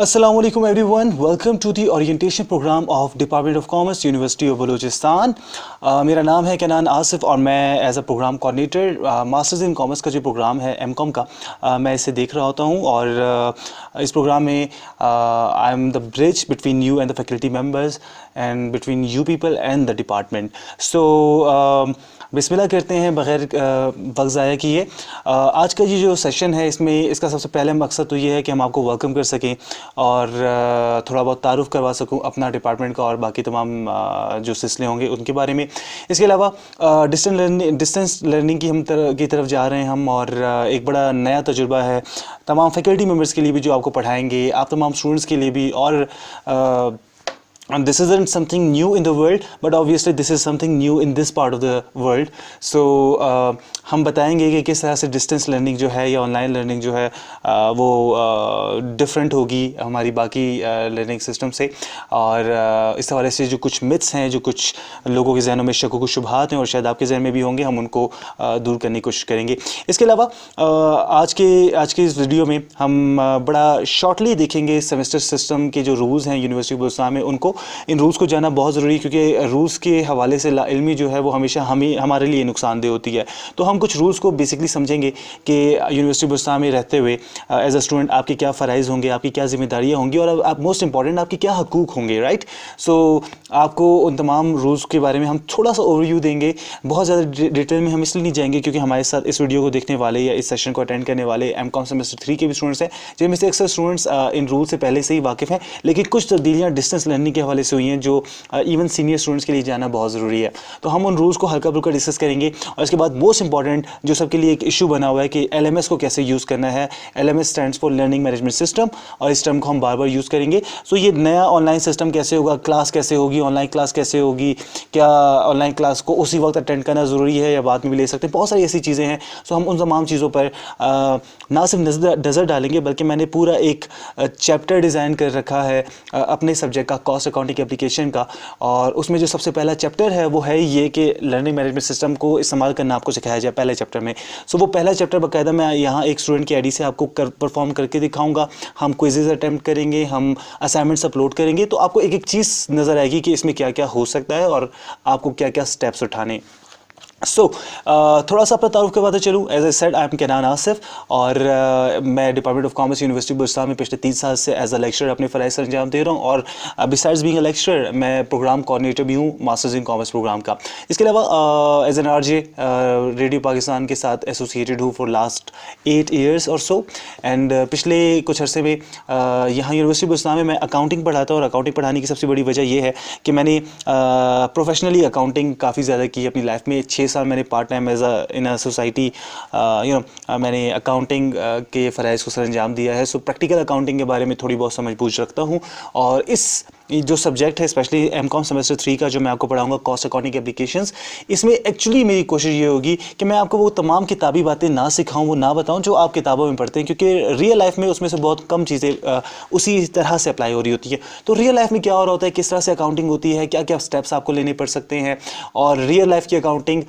Assalamu alaikum everyone. Welcome to the orientation program of Department of Commerce, University of Balochistan. मेरा नाम है canyon Asif और मैं as a program coordinator masters in commerce का जो programme है एमकॉम का मैं इसे देख रहा होता हूँ और इस प्रोग्राम में I am the bridge between you and the faculty members and between you people and the department. So बिस्मिल्लाह करते हैं बग़ैर वक्त ज़ाया किए. आज का ये जो सेशन है इसका सबसे पहले मकसद तो ये है कि हम आपको वेलकम कर सकें और थोड़ा बहुत तारुफ़ करवा सकूं अपना डिपार्टमेंट का और बाकी तमाम जो सिलसिले होंगे उनके बारे में. इसके अलावा डिस्टेंस लर्निंग की तरफ जा रहे हैं हम और एक बड़ा नया तजुर्बा है तमाम फैकल्टी मेम्बर्स के लिए भी जो आपको पढ़ाएंगे, आप तमाम स्टूडेंट्स के लिए भी. और and this isn't something new in the world, but obviously this is something new in this part of the world. So हम बताएंगे कि किस तरह से डिस्टेंस लर्निंग जो है या ऑनलाइन लर्निंग जो है वो डिफरेंट होगी हमारी बाकी लर्निंग सिस्टम से. और इस हवाले से जो कुछ मिथ्स हैं, जो कुछ लोगों के जहनों में शक व शुबहात हैं और शायद आपके जहन में भी होंगे, हम उनको दूर करने की कोशिश करेंगे. इसके अलावा आज के इस वीडियो में हम बड़ा शॉर्टली देखेंगे सेमेस्टर सिस्टम के जो रूल्स हैं यूनिवर्सिटी बलूचिस्तान में उनको. इन रूल्स को जानना बहुत ज़रूरी है क्योंकि रूल्स के हवाले से लाइल्मी जो है वो हमेशा हमारे लिए नुकसानदेह होती है. तो हम कुछ रूल्स को बेसिकली समझेंगे कि यूनिवर्सिटी बलूचिस्तान में रहते हुए एज अ स्टूडेंट आपके क्या फ़राइज़ होंगे, आपकी क्या ज़िम्मेदारियाँ होंगी और आप मोस्ट इंपॉर्टेंट आपके क्या हकूक़ होंगे. राइट. सो आपको उन तमाम रूल्स के बारे में हम थोड़ा सा ओवरव्यू देंगे. बहुत ज़्यादा डिटेल में हम इसलिए नहीं जाएंगे क्योंकि हमारे साथ इस वीडियो को देखने वाले या इस सेशन को अटेंड करने वाले एमकॉम सेमेस्टर 3 के भी स्टूडेंट्स हैं, जिनमें से अक्सर स्टूडेंट्स इन रूल से पहले से ही वाकिफ़ हैं. लेकिन कुछ तब्दीलियाँ डिस्टेंस लर्निंग के हवाले से हुई हैं जो इवन सीनियर स्टूडेंट्स के लिए जाना बहुत ज़रूरी है. तो हम उन रूल्स को हल्का फुल्का डिस्कस करेंगे और इसके बाद मोस्ट इंपॉर्टेंट जो सबके लिए एक इशू बना हुआ है कि LMS को कैसे यूज़ करना है. LMS stands for learning management system और इस टर्म को हम बार बार यूज़ करेंगे. सो ये नया ऑनलाइन सिस्टम कैसे होगा, क्लास कैसे होगी, ऑनलाइन क्लास कैसे होगी, क्या ऑनलाइन क्लास को उसी वक्त अटेंड करना ज़रूरी है या बाद में भी ले सकते हैं, बहुत सारी ऐसी चीज़ें हैं. सो हम उन तमाम चीज़ों पर ना सिर्फ नज़र डालेंगे बल्कि मैंने पूरा एक चैप्टर डिज़ाइन कर रखा है अपने सब्जेक्ट का, कॉस्ट अकाउंटिंग एप्लीकेशन का. और उसमें जो सबसे पहला चैप्टर है वो है ये कि लर्निंग मैनेजमेंट सिस्टम को इस्तेमाल करना आपको सिखाया जाए पहले चैप्टर में. सो वो पहला चैप्टर बाकायदा मैं यहाँ एक स्टूडेंट की आईडी से आपको परफॉर्म करके दिखाऊंगा. हम क्विज़ेस अटैम्प्ट करेंगे, हम असाइनमेंट्स अपलोड करेंगे, तो आपको एक एक चीज़ नज़र आएगी कि इसमें क्या क्या हो सकता है और आपको क्या क्या स्टेप्स उठाने. सो थोड़ा सा अपना तारुफ करवाते चलूँ. As I said I am Kainan Asif और मैं department of commerce university Balochistan में पिछले 3 साल से एज अ लेक्चरर अपने फ़राइज़ सर अंजाम दे रहा हूँ. और बिसाइड्स बीइंग अ लेक्चरर मैं प्रोग्राम कोऑर्डिनेटर भी हूँ मास्टर्स इन कॉमर्स प्रोग्राम का. इसके अलावा as an RJ radio Pakistan के साथ एसोसिएटेड हूँ फॉर लास्ट 8 ईयर्स और सो. एंड पिछले कुछ अरसे में यहाँ यूनिवर्सिटी बलूचिस्तान में मैं अकाउंटिंग पढ़ाता हूँ और अकाउंटिंग पढ़ाने की सबसे बड़ी वजह यह है कि मैंने प्रोफेशनली अकाउंटिंग काफ़ी ज़्यादा की अपनी लाइफ में. 6 साल मैंने part time as in a society मैंने अकाउंटिंग के फ़राइज़ को सर अंजाम दिया है. सो प्रैक्टिकल अकाउंटिंग के बारे में थोड़ी बहुत समझ बूझ रखता हूँ और इस जो सब्जेक्ट है स्पेशली एमकॉम सेमेस्टर 3 का जो मैं आपको पढ़ाऊंगा कॉस्ट अकाउंटिंग एप्लीकेशंस, इसमें एक्चुअली मेरी कोशिश ये होगी कि मैं आपको वो तमाम किताबी बातें ना सिखाऊं, वो ना बताऊं जो आप किताबों में पढ़ते हैं, क्योंकि रियल लाइफ में उसमें से बहुत कम चीज़ें उसी तरह से अप्लाई हो रही होती है. तो रियल लाइफ में क्या हो रहा होता है, किस तरह से अकाउंटिंग होती है, क्या क्या स्टेप्स आपको लेने पड़ सकते हैं और रियल लाइफ की अकाउंटिंग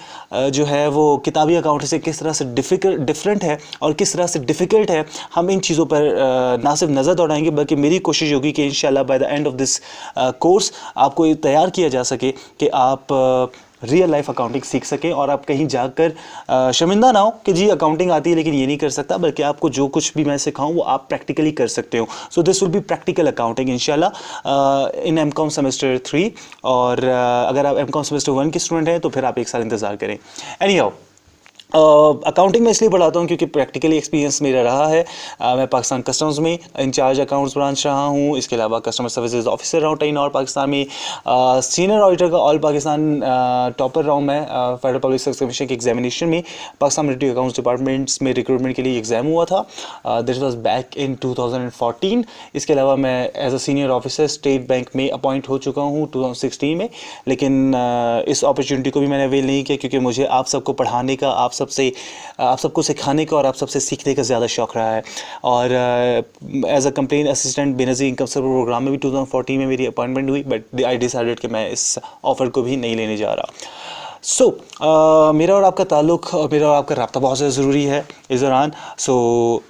जो है वो किताबी अकाउंटिंग से किस तरह से डिफरेंट है और किस तरह से डिफ़िकल्ट है. हम इन चीज़ों पर ना सिर्फ नज़र दौड़ाएंगे बल्कि मेरी कोशिश होगी कि इंशाल्लाह by the end of this course आपको ये तैयार किया जा सके कि आप रियल लाइफ अकाउंटिंग सीख सकें और आप कहीं जाकर शर्मिंदा ना हो कि जी अकाउंटिंग आती है लेकिन ये नहीं कर सकता, बल्कि आपको जो कुछ भी मैं सिखाऊं वो आप प्रैक्टिकली कर सकते हो. So this will be practical accounting इंशाल्लाह इन एमकॉम सेमेस्टर 3. और अगर आप एमकॉम सेमेस्टर 1 के स्टूडेंट हैं तो फिर आप एक साल इंतज़ार करें. एनी हाउ अकाउंटिंग में इसलिए पढ़ाता हूँ क्योंकि प्रैक्टिकली एक्सपीरियंस मेरा रहा है. मैं पाकिस्तान कस्टम्स में इंचार्ज अकाउंट्स ब्रांच रहा हूँ. इसके अलावा कस्टमर सर्विसेज ऑफिसर रहा हूँ 10 और पाकिस्तान में. सीनियर ऑडिटर का ऑल पाकिस्तान टॉपर रहा हूँ मैं फेडरल पब्लिक सर्विस कमीशन के एग्जामिनेशन में. पाकिस्तान मिलिट्री अकाउंट्स डिपार्टमेंट्स में रिक्रूटमेंट के लिए एग्ज़ाम हुआ था. This was back in 2014. इसके अलावा मैं as a senior officer state bank में अपॉइंट हो चुका हूँ 2016 में. लेकिन इस अपॉर्चुनिटी को भी मैंने अवेल नहीं किया क्योंकि मुझे आप सबको पढ़ाने का, आप सबको सिखाने का और आप सबसे सीखने का ज़्यादा शौक़ रहा है. और as a complain assistant Benazir income server program में भी 2014 में मेरी अपॉइंटमेंट हुई, बट आई डिसाइडेड कि मैं इस ऑफ़र को भी नहीं लेने जा रहा. सो मेरा और आपका ताल्लुक़ और मेरा और आपका रब्ता बहुत ज़्यादा ज़रूरी है इस दौरान. So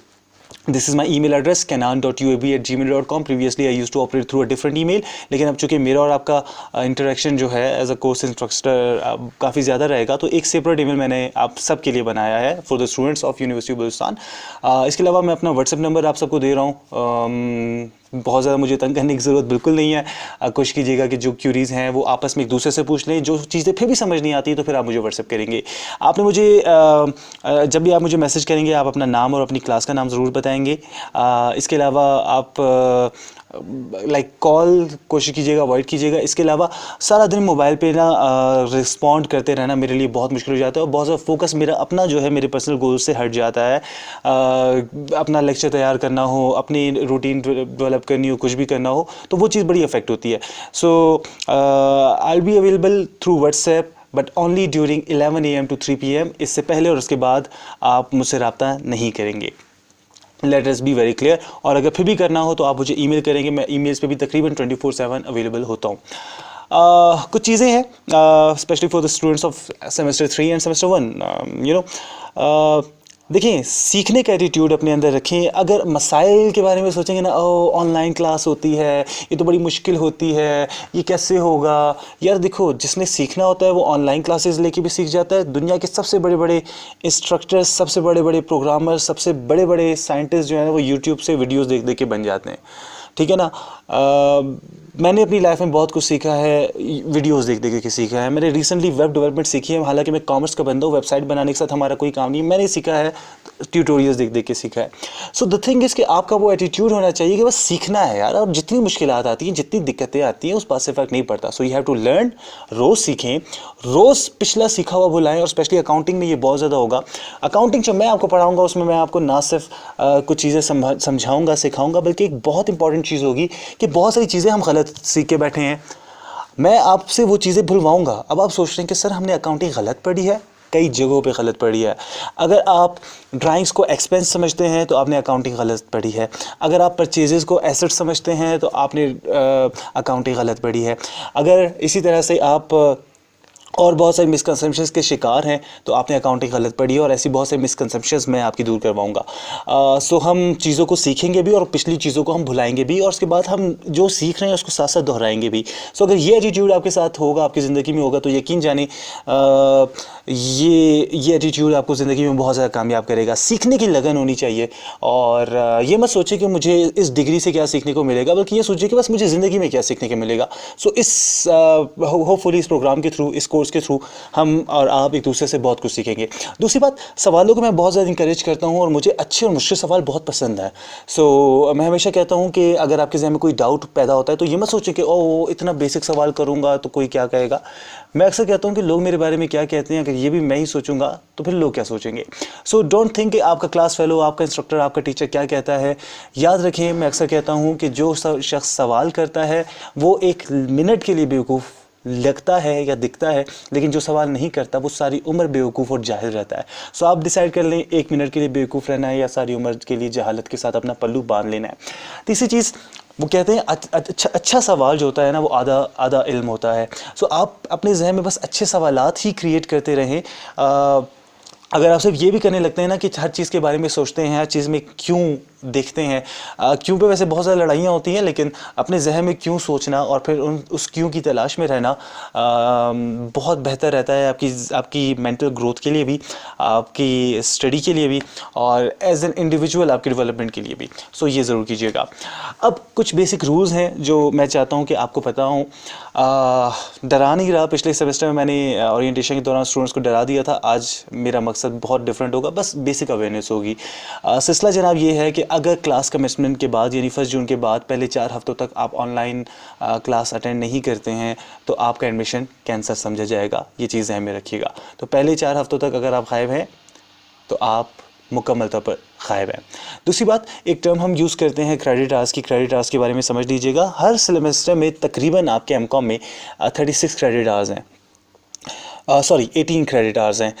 this is my email address kanan.uab@gmail.com. Previously I used to operate through a different email, लेकिन अब चूंकि मेरा और आपका इंटरेक्शन जो है एज अ कोर्स इंस्ट्रक्टर काफ़ी ज़्यादा रहेगा, तो एक सेपरेट ईमेल मैंने आप सब के लिए बनाया है for the students of university Balochistan. इसके अलावा मैं अपना व्हाट्सएप नंबर आप सबको दे रहा हूँ. बहुत ज़्यादा मुझे तंग करने की ज़रूरत बिल्कुल नहीं है. कोशिश कीजिएगा कि जो क्यूरीज़ हैं वो आपस में एक दूसरे से पूछ लें. जो चीज़ें फिर भी समझ नहीं आती तो फिर आप मुझे व्हाट्सएप करेंगे. आपने मुझे जब भी आप मुझे मैसेज करेंगे आप अपना नाम और अपनी क्लास का नाम ज़रूर बताएंगे. इसके अलावा आप लाइक कॉल कोशिश कीजिएगा अवॉइड कीजिएगा. इसके अलावा सारा दिन मोबाइल पे ना रिस्पॉन्ड करते रहना मेरे लिए बहुत मुश्किल हो जाता है और बहुत ज़्यादा फोकस मेरा अपना जो है मेरे पर्सनल गोल से हट जाता है. अपना लेक्चर तैयार करना हो, अपनी रूटीन डेवलप करनी हो, कुछ भी करना हो, तो वो चीज़ बड़ी अफेक्ट होती है. So I will be available through WhatsApp but only during 11 AM to 3 PM. इससे पहले और उसके बाद आप मुझसे रब्ता नहीं करेंगे. Let us be very clear. और अगर फिर भी करना हो तो आप मुझे ईमेल करेंगे. मैं ईमेल्स पे भी तकरीबन 24/7 अवेलेबल होता हूँ. कुछ चीज़ें हैं specially for the students of semester 3 and semester 1. देखिए, सीखने का एटीट्यूड अपने अंदर रखें. अगर मसाइल के बारे में सोचेंगे ना, ऑनलाइन क्लास होती है, ये तो बड़ी मुश्किल होती है, ये कैसे होगा. यार देखो, जिसने सीखना होता है वो ऑनलाइन क्लासेस लेके भी सीख जाता है. दुनिया के सबसे बड़े बड़े इंस्ट्रक्टर्स, सबसे बड़े बड़े प्रोग्रामर्स, सबसे बड़े बड़े साइंटिस्ट जो है वो यूट्यूब से वीडियोज़ देख देख के बन जाते हैं. ठीक है ना. मैंने अपनी लाइफ में बहुत कुछ सीखा है, वीडियोस देख देख के सीखा है. मैंने रिसेंटली वेब डेवलपमेंट सीखी है. हालांकि मैं कॉमर्स का बंदा हूँ, वेबसाइट बनाने के साथ हमारा कोई काम नहीं. मैंने सीखा है, ट्यूटोरियल्स देख देख के सीखा है. सो द थिंग इज़ कि आपका वो एटीट्यूड होना चाहिए कि बस सीखना है यार. और जितनी मुश्किलात आती हैं, जितनी दिक्कतें आती हैं, उस बात से फ़र्क नहीं पड़ता. So you have to learn. रोज़ सीखें, रोज़ पिछला सीखा हुआ भुलाएं. और स्पेशली अकाउंटिंग में ये बहुत ज़्यादा होगा. अकाउंटिंग जो मैं आपको पढ़ाऊँगा उसमें मैं आपको ना सिर्फ कुछ चीज़ें समझाऊँगा, सिखाऊँगा, बल्कि एक बहुत इंपॉर्टेंट चीज़ होगी कि बहुत सारी चीज़ें हम गलत सीख के बैठे हैं. मैं आपसे वो चीज़ें भुलवाऊंगा. अब आप सोच रहे हैं कि सर हमने अकाउंटिंग गलत पढ़ी है. कई जगहों पे गलत पढ़ी है. अगर आप ड्राइंग्स को एक्सपेंस समझते हैं तो आपने अकाउंटिंग गलत पढ़ी है. अगर आप परचेजेस को एसेट समझते हैं तो आपने अकाउंटिंग गलत पढ़ी है. अगर इसी तरह से आप और बहुत सारी मिसकंसेप्शंस के शिकार हैं तो आपने अकाउंटिंग गलत पढ़ी है. और ऐसी बहुत सारी मिसकंसेप्शंस मैं आपकी दूर करवाऊंगा. सो हम चीज़ों को सीखेंगे भी और पिछली चीज़ों को हम भुलाएंगे भी, और उसके बाद हम जो सीख रहे हैं उसको साथ साथ दोहराएंगे भी. सो अगर ये एटीट्यूड आपके साथ होगा, आपकी ज़िंदगी में होगा, तो यकीन जाने ये एटीट्यूड आपको ज़िंदगी में बहुत ज़्यादा कामयाब करेगा. सीखने की लगन होनी चाहिए. और ये मत सोचिए कि मुझे इस डिग्री से क्या सीखने को मिलेगा, बल्कि ये सोचिए कि बस मुझे ज़िंदगी में क्या सीखने को मिलेगा. सो इस होपफुली इस प्रोग्राम के थ्रू, इस कोर्स के थ्रू हम और आप एक दूसरे से बहुत कुछ सीखेंगे. दूसरी बात, सवालों को मैं बहुत ज़्यादा इंकरेज करता हूँ और मुझे अच्छे और मुश्किल सवाल बहुत पसंद है. सो मैं हमेशा कहता हूँ कि अगर आपके ज़हन में कोई डाउट पैदा होता है तो ये मत सोचें कि ओ इतना बेसिक सवाल करूँगा तो कोई क्या कहेगा. मैं अक्सर कहता हूँ कि लोग मेरे बारे में क्या कहते हैं, अगर ये भी मैं ही सोचूंगा तो फिर लोग क्या सोचेंगे. सो डोंट थिंक कि आपका क्लास फेलो, आपका इंस्ट्रक्टर, आपका टीचर क्या कहता है. याद रखें, मैं अक्सर कहता हूँ कि जो शख्स सवाल करता है वो एक मिनट के लिए बेवकूफ़ लगता है या दिखता है, लेकिन जो सवाल नहीं करता वो सारी उम्र बेवकूफ़ और जाहिल रहता है. सो आप डिसाइड कर लें, एक मिनट के लिए बेवकूफ़ रहना है या सारी उम्र के लिए जहालत के साथ अपना पल्लू बांध लेना है. तीसरी चीज़, वो कहते हैं अच्छा सवाल जो होता है ना वो आधा इल्म होता है. सो आप अपने जहन में बस अच्छे सवालात ही क्रिएट करते रहें. अगर आप सिर्फ ये भी करने लगते हैं ना कि हर चीज़ के बारे में सोचते हैं, हर चीज़ में क्यों देखते हैं, क्यों पे वैसे बहुत ज़्यादा लड़ाइयाँ होती हैं, लेकिन अपने जहन में क्यों सोचना और फिर उस क्यों की तलाश में रहना बहुत बेहतर रहता है आपकी मेंटल ग्रोथ के लिए भी, आपकी स्टडी के लिए भी, और एज एन इंडिविजुअल आपके डेवलपमेंट के लिए भी. सो ये ज़रूर कीजिएगा. अब कुछ बेसिक रूल्स हैं जो मैं चाहता हूँ कि आपको पता हो. डरा नहीं रहा. पिछले सेमेस्टर में मैंने ओरिएंटेशन के दौरान स्टूडेंट्स को डरा दिया था. आज मेरा मकसद बहुत डिफरेंट होगा, बस बेसिक अवेयरनेस होगी. सिलसिला जनाब ये है कि अगर क्लास कमेंसमेंट के बाद यानी 1 जून के बाद पहले 4 हफ्तों तक आप ऑनलाइन क्लास अटेंड नहीं करते हैं तो आपका एडमिशन कैंसिल समझा जाएगा. ये चीज़ ध्यान में रखिएगा. तो पहले 4 हफ्तों तक अगर आप गायब हैं तो आप मुकम्मल तौर पर गायब है. दूसरी बात, एक टर्म हम यूज़ करते हैं क्रेडिट आवर्स की. क्रेडिट आवर्स के बारे में समझ लीजिएगा. हर सेमेस्टर में तकरीबन आपके एमकॉम में 36 क्रेडिट आवर्स हैं. 18 क्रेडिट आवर्स हैं.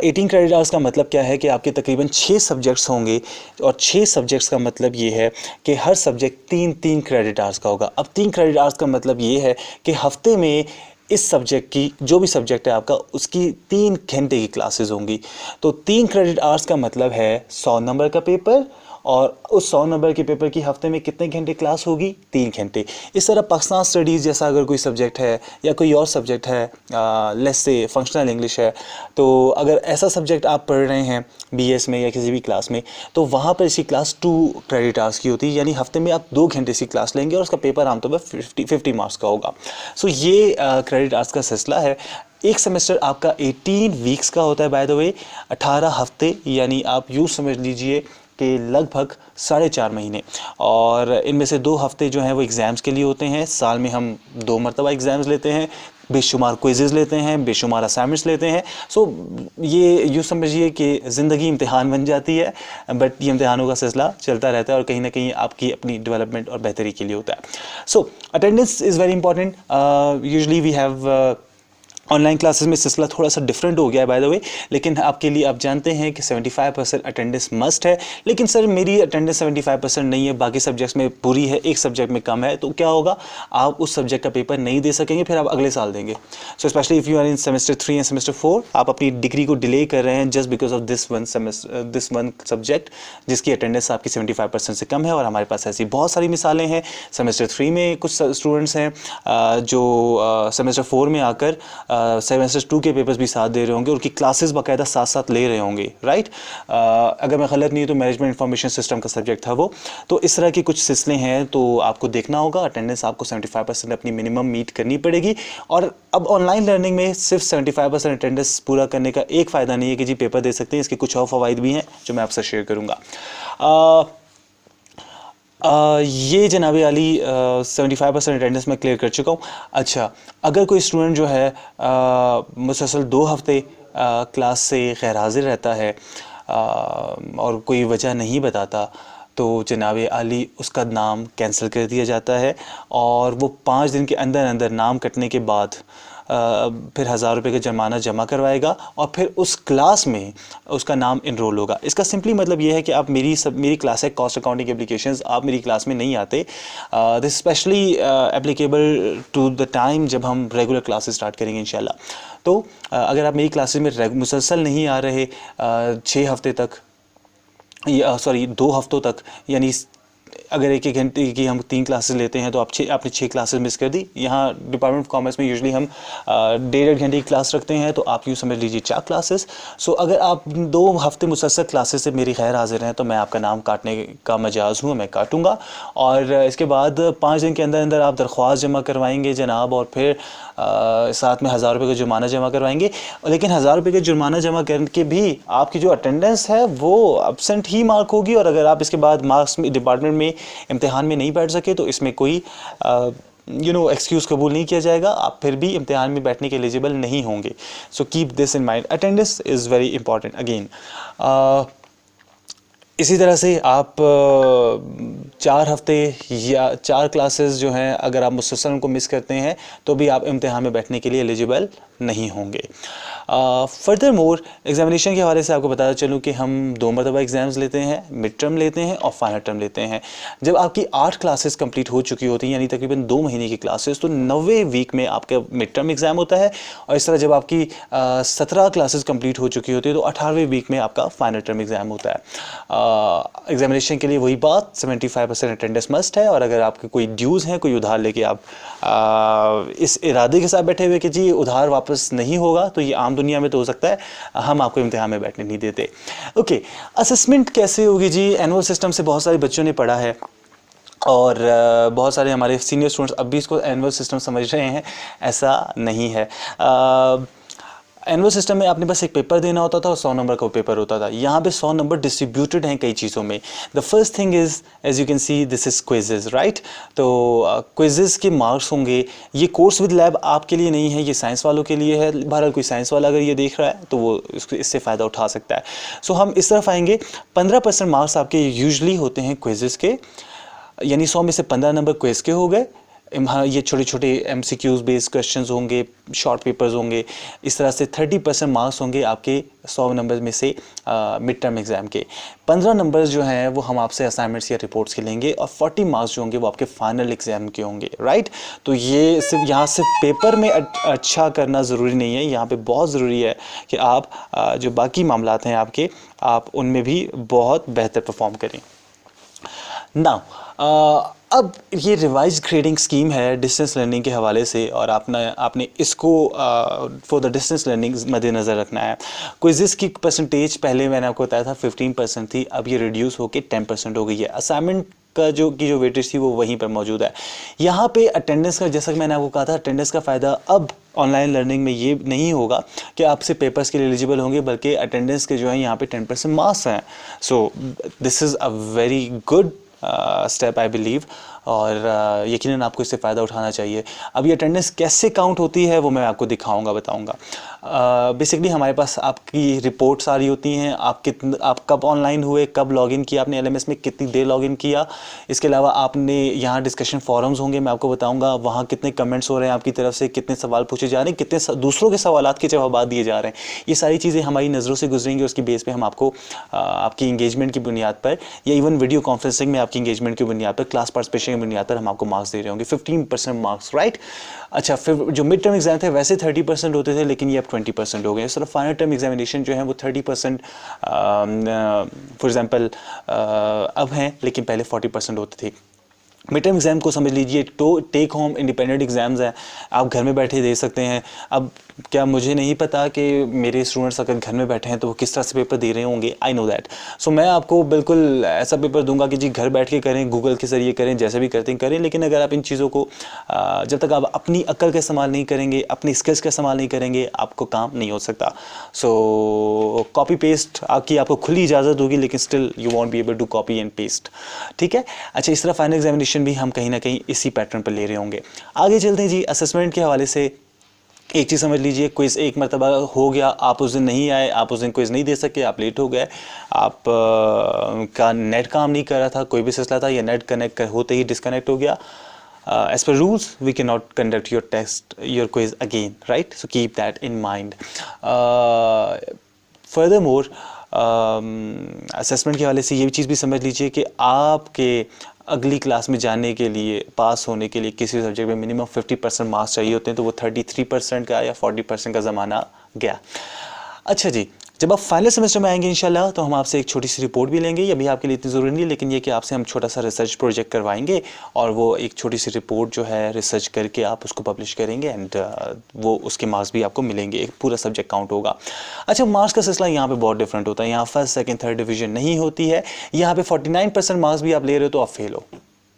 18 क्रेडिट आवर्स का मतलब क्या है कि आपके तकरीबन 6 सब्जेक्ट्स होंगे, और 6 सब्जेक्ट्स का मतलब ये है कि हर सब्जेक्ट 3-3 क्रेडिट आवर्स का होगा. अब 3 क्रेडिट आवर्स का मतलब ये है कि हफ्ते में इस सब्जेक्ट की, जो भी सब्जेक्ट है आपका, उसकी 3 घंटे की क्लासेस होंगी. तो 3 क्रेडिट आवर्स का मतलब है 100 नंबर का पेपर और उस 100 नंबर के पेपर की हफ्ते में कितने घंटे क्लास होगी? 3 घंटे। इस तरह पाकिस्तान स्टडीज़ जैसा अगर कोई सब्जेक्ट है या कोई और सब्जेक्ट है, लेट्स से फंक्शनल इंग्लिश है, तो अगर ऐसा सब्जेक्ट आप पढ़ रहे हैं BS में या किसी भी क्लास में, तो वहाँ पर इसकी क्लास 2 क्रेडिट आवर्स की होती है, यानी हफ्ते में आप 2 घंटे इसकी क्लास लेंगे और उसका पेपर आमतौर पर 50 मार्क्स का होगा। सो ये क्रेडिट आवर्स का सिलसिला है। एक सेमेस्टर आपका 18 वीक्स का होता है, बाय द वे 18 हफ्ते, यानी आप यूँ समझ लीजिए कि लगभग 4.5 महीने। और इनमें से 2 हफ्ते जो हैं वो एग्ज़ाम्स के लिए होते हैं। साल में हम 2 मरतबा एग्ज़ाम्स लेते हैं, बेशुमार क्विज़ेज़ लेते हैं, बेशुमार असाइनमेंट्स लेते हैं। सो ये यूँ समझिए कि ज़िंदगी इम्तिहान बन जाती है, बट ये इम्तिहानों का सिलसिला चलता रहता है और कहीं ना कहीं आपकी अपनी डेवलपमेंट और बेहतरी के लिए होता है। So attendance is very important. Usually we have online classes में सिलसिला थोड़ा सा डिफरेंट हो गया है बाय द वे, लेकिन आपके लिए आप जानते हैं कि 75% अटेंडेंस मस्ट है। लेकिन सर मेरी अटेंडेंस 75% नहीं है, बाकी सब्जेक्ट्स में पूरी है, एक सब्जेक्ट में कम है, तो क्या होगा? आप उस सब्जेक्ट का पेपर नहीं दे सकेंगे, फिर आप अगले साल देंगे। So specially if you are in semester 3 and semester 4, आप अपनी डिग्री को डिले कर रहे हैं just because of this one subject जिसकी अटेंडेंस आपकी 75% से कम है। और हमारे पास ऐसी बहुत सारी मिसालें हैं। सेमेस्टर 3 में कुछ स्टूडेंट्स हैं जो सेमेस्टर 4 में आकर सेमेस्टर 2 के पेपर्स भी साथ दे रहे होंगे, उनकी क्लासेस बाकायदा साथ साथ ले रहे होंगे, राइट? अगर मैं गलत नहीं हूँ तो मैनेजमेंट इंफॉर्मेशन सिस्टम का सब्जेक्ट था वो। तो इस तरह के कुछ सिलसिले हैं, तो आपको देखना होगा। अटेंडेंस आपको 75% अपनी मिनिमम मीट करनी पड़ेगी। और अब ऑनलाइन लर्निंग में सिर्फ 75% अटेंडेंस पूरा करने का एक फ़ायदा नहीं है कि जी पेपर दे सकते हैं, इसके कुछ और फ़वाइद भी हैं जो मैं आपसे शेयर करूँगा। ये जनाब आली 75% अटेंडेंस में क्लियर कर चुका हूँ। अच्छा, अगर कोई स्टूडेंट जो है मुसलसल 2 हफ्ते क्लास से गैर हाजिर रहता है और कोई वजह नहीं बताता, तो जनाब आली उसका नाम कैंसिल कर दिया जाता है और वो 5 दिन के अंदर अंदर नाम कटने के बाद फिर 1000 रुपये का जुर्माना जमा करवाएगा और फिर उस क्लास में उसका नाम इनरोल होगा। इसका सिंपली मतलब ये है कि आप मेरी क्लास है कॉस्ट अकाउंटिंग एप्लीकेशंस, आप मेरी क्लास में नहीं आते। This specially applicable to the time जब हम रेगुलर क्लासेस स्टार्ट करेंगे इंशाल्लाह। तो अगर आप मेरी क्लासेस में मुसलसल नहीं आ रहे 6 हफ्ते तक, सॉरी 2 हफ्तों तक, यानी अगर एक घंटे की हम 3 क्लासेस लेते हैं तो आपने 6 क्लासेस मिस कर दी। यहाँ डिपार्टमेंट ऑफ कॉमर्स में यूजुअली हम 1.5 घंटे की क्लास रखते हैं, तो आप यूँ समझ लीजिए 4 क्लासेस। सो अगर आप 2 हफ्ते मुसलसल क्लासेस से मेरी खैर हाजिर हैं तो मैं आपका नाम काटने का मजाज हूँ, मैं काटूँगा। और इसके बाद 5 दिन के अंदर अंदर आप दरख्वास्त जमा करवाएंगे जनाब, और फिर साथ में 1000 रुपये का जुर्माना जमा करवाएंगे। लेकिन 1000 रुपये का जुर्माना जमा करके भी आपकी जो अटेंडेंस है वो एब्सेंट ही मार्क होगी। और अगर आप इसके बाद मार्क्स में डिपार्टमेंट में इम्तिहान में नहीं बैठ सके तो इसमें कोई एक्सक्यूज़ कबूल नहीं किया जाएगा, आप फिर भी इम्तिहान में बैठने के एलिजिबल नहीं होंगे। So keep this in mind, attendance is very important again. इसी तरह से आप 4 हफ्ते या 4 क्लासेस जो हैं अगर आप मुसलसल उनको मिस करते हैं तो भी आप इम्तिहान में बैठने के लिए एलिजिबल नहीं होंगे। फर्दर मोर एग्जामिनेशन के हवाले से आपको बताता चलूँ कि हम 2 मरतबा एग्ज़ाम्स लेते हैं, मिड टर्म लेते हैं और फाइनल टर्म लेते हैं। जब आपकी 8 क्लासेस कंप्लीट हो चुकी होती हैं, यानी तकरीबन 2 महीने की क्लासेस, तो 90वें वीक में आपका मिड टर्म एग्ज़ाम होता है। और इस तरह जब आपकी 17 क्लासेस कंप्लीट हो चुकी होती है तो 18वें वीक में आपका फाइनल टर्म एग्ज़ाम होता है। एग्जामिनेशन के लिए वही बात, 75% अटेंडेंस मस्ट है। और अगर आपके कोई ड्यूज़ हैं, कोई उधार लेके आप इस इरादे के साथ बैठे हुए कि जी उधार वापस नहीं होगा, तो ये आम दुनिया में तो हो सकता है, हम आपको इम्तिहान में बैठने नहीं देते। ओके, असेसमेंट कैसे होगी जी? एनुअल सिस्टम से बहुत सारे बच्चों ने पढ़ा है और बहुत सारे हमारे सीनियर स्टूडेंट्स अब भी इसको एनुअल सिस्टम समझ रहे हैं, ऐसा नहीं है। एनुअल सिस्टम में आपने बस एक पेपर देना होता था और 100 नंबर का पेपर होता था। यहाँ पे 100 नंबर डिस्ट्रीब्यूटेड हैं कई चीज़ों में। The first thing is, as you can see, this is quizzes, right? तो क्विजेज़ के मार्क्स होंगे। ये कोर्स विद लैब आपके लिए नहीं है, ये साइंस वालों के लिए है। बहरहाल कोई साइंस वाला अगर ये देख रहा है तो वो इससे फ़ायदा उठा सकता है। सो हम इस तरफ आएंगे, 15% मार्क्स आपके यूजली होते हैं क्विजेज़ के, यानी 100 में से 15 नंबर क्विज के हो गए। हाँ, ये छोटे छोटे MCQs बेस्ड क्वेश्चंस होंगे, शॉर्ट पेपर्स होंगे। इस तरह से 30% मार्क्स होंगे आपके 100 नंबर में से मिड टर्म एग्ज़ाम के। 15 नंबर्स जो हैं वो हम आपसे असाइनमेंट्स या रिपोर्ट्स के लेंगे और 40 मार्क्स जो होंगे वो आपके फाइनल एग्ज़ाम के होंगे, राइट? तो ये सिर्फ यहाँ सिर्फ पेपर में अच्छा करना ज़रूरी नहीं है, यहाँ पे बहुत ज़रूरी है कि आप जो बाकी मामलात हैं आपके, आप उनमें भी बहुत बेहतर परफॉर्म करें। नाउ अब ये रिवाइज ग्रेडिंग स्कीम है डिस्टेंस लर्निंग के हवाले से, और आपने इसको फॉर द डिस्टेंस लर्निंग मद्देनज़र रखना है। क्विज़ेस की परसेंटेज पहले मैंने आपको बताया था 15% थी, अब ये रिड्यूस होकर 10% हो गई है। असाइनमेंट का जो वेटेज थी वो वहीं पर मौजूद है। यहाँ पे अटेंडेंस का, जैसा कि मैंने आपको कहा था, अटेंडेंस का फ़ायदा अब ऑनलाइन लर्निंग में ये नहीं होगा कि आपसे पेपर्स के लिए एलिजिबल होंगे, बल्कि अटेंडेंस के जो है यहाँ पे 10% मार्क्स हैं। So this is a very good step I believe, और यकीनन आपको इससे फ़ायदा उठाना चाहिए। अब ये अटेंडेंस कैसे काउंट होती है वो मैं आपको दिखाऊंगा, बताऊंगा। बेसिकली हमारे पास आपकी रिपोर्ट्स आ रही होती हैं, आप कब ऑनलाइन हुए, कब लॉगिन किया आपने एलएमएस में, कितनी देर लॉगिन किया। इसके अलावा आपने यहाँ डिस्कशन फोरम्स होंगे, मैं आपको बताऊँगा वहाँ कितने कमेंट्स हो रहे हैं आपकी तरफ से, कितने सवाल पूछे जा रहे हैं, कितने दूसरों के सवालात के जवाब दिए जा रहे हैं। ये सारी चीज़ें हमारी नज़रों से गुजरेंगी, उसकी बेस पर हम आपको आपकी इंगेजमेंट की बुनियाद पर, या इवन वीडियो कॉन्फ्रेंसिंग में आपकी इंगेजमेंट की बुनियाद पर, क्लास पार्टिसिपेशन की बुनियाद पर हम आपको मार्क्स दे रहे होंगे, 15% मार्क्स, राइट। अच्छा, फिर जो मिड टर्म एग्जाम थे वैसे 30% होते थे, लेकिन ये अब 20% हो गए। सिर्फ फाइनल टर्म एग्जामिनेशन जो है वो 30% फॉर एग्जांपल अब हैं, लेकिन पहले 40% होते थे। मिड टर्म एग्ज़ाम को समझ लीजिए तो टेक होम इंडिपेंडेंट एग्ज़ाम्स हैं, आप घर में बैठे दे सकते हैं। अब क्या मुझे नहीं पता कि मेरे स्टूडेंट्स अगर घर में बैठे हैं तो वो किस तरह से पेपर दे रहे होंगे, आई नो दैट। सो मैं आपको बिल्कुल ऐसा पेपर दूंगा कि जी घर बैठ के करें, गूगल के ज़रिए करें, जैसे भी करते हैं करें, लेकिन अगर आप इन चीज़ों को जब तक आप अपनी अक्ल का इस्तेमाल नहीं करेंगे, अपनी स्किल्स का इस्तेमाल नहीं करेंगे, आपको काम नहीं हो सकता। सो कॉपी पेस्ट आपको खुली इजाज़त होगी, लेकिन still you won't be able to copy and paste, ठीक है। अच्छा, इस तरह फाइनल एग्जामिनेशन भी हम कहीं ना कहीं इसी पैटर्न पर ले रहे होंगे। आगे चलते हैं जी। असेसमेंट के हवाले से एक चीज़ समझ लीजिए, क्विज़ एक मरतबा हो गया, आप उस दिन नहीं आए, आप उस दिन क्विज़ नहीं दे सके, आप लेट हो गए, आप का नेट काम नहीं कर रहा था, कोई भी सिलसिला था, या नेट कनेक्ट होते ही डिस्कनेक्ट हो गया, as per rules we cannot conduct your quiz again, right? So keep that in mind. Furthermore, assessment के हवाले से ये भी चीज़ भी समझ लीजिए कि आपके अगली क्लास में जाने के लिए, पास होने के लिए किसी सब्जेक्ट में मिनिमम 50% मार्क्स चाहिए होते हैं, तो वो 33% का या 40% का ज़माना गया। अच्छा जी, जब आप फाइनल सेमेस्टर में आएंगे इंशाल्लाह, तो हम आपसे एक छोटी सी रिपोर्ट भी लेंगे। ये अभी आपके लिए इतनी ज़रूरी नहीं है, लेकिन ये कि आपसे हम छोटा सा रिसर्च प्रोजेक्ट करवाएंगे, और वो एक छोटी सी रिपोर्ट जो है रिसर्च करके आप उसको पब्लिश करेंगे, एंड वो उसके मार्क्स भी आपको मिलेंगे, एक पूरा सब्जेक्ट काउंट होगा। अच्छा, मार्क्स का सिलसिला यहाँ पे बहुत डिफरेंट होता है। यहाँ फर्स्ट सेकंड थर्ड डिवीजन नहीं होती है। यहाँ पे 49% मार्क्स भी आप ले रहे हो तो आप फेल हो,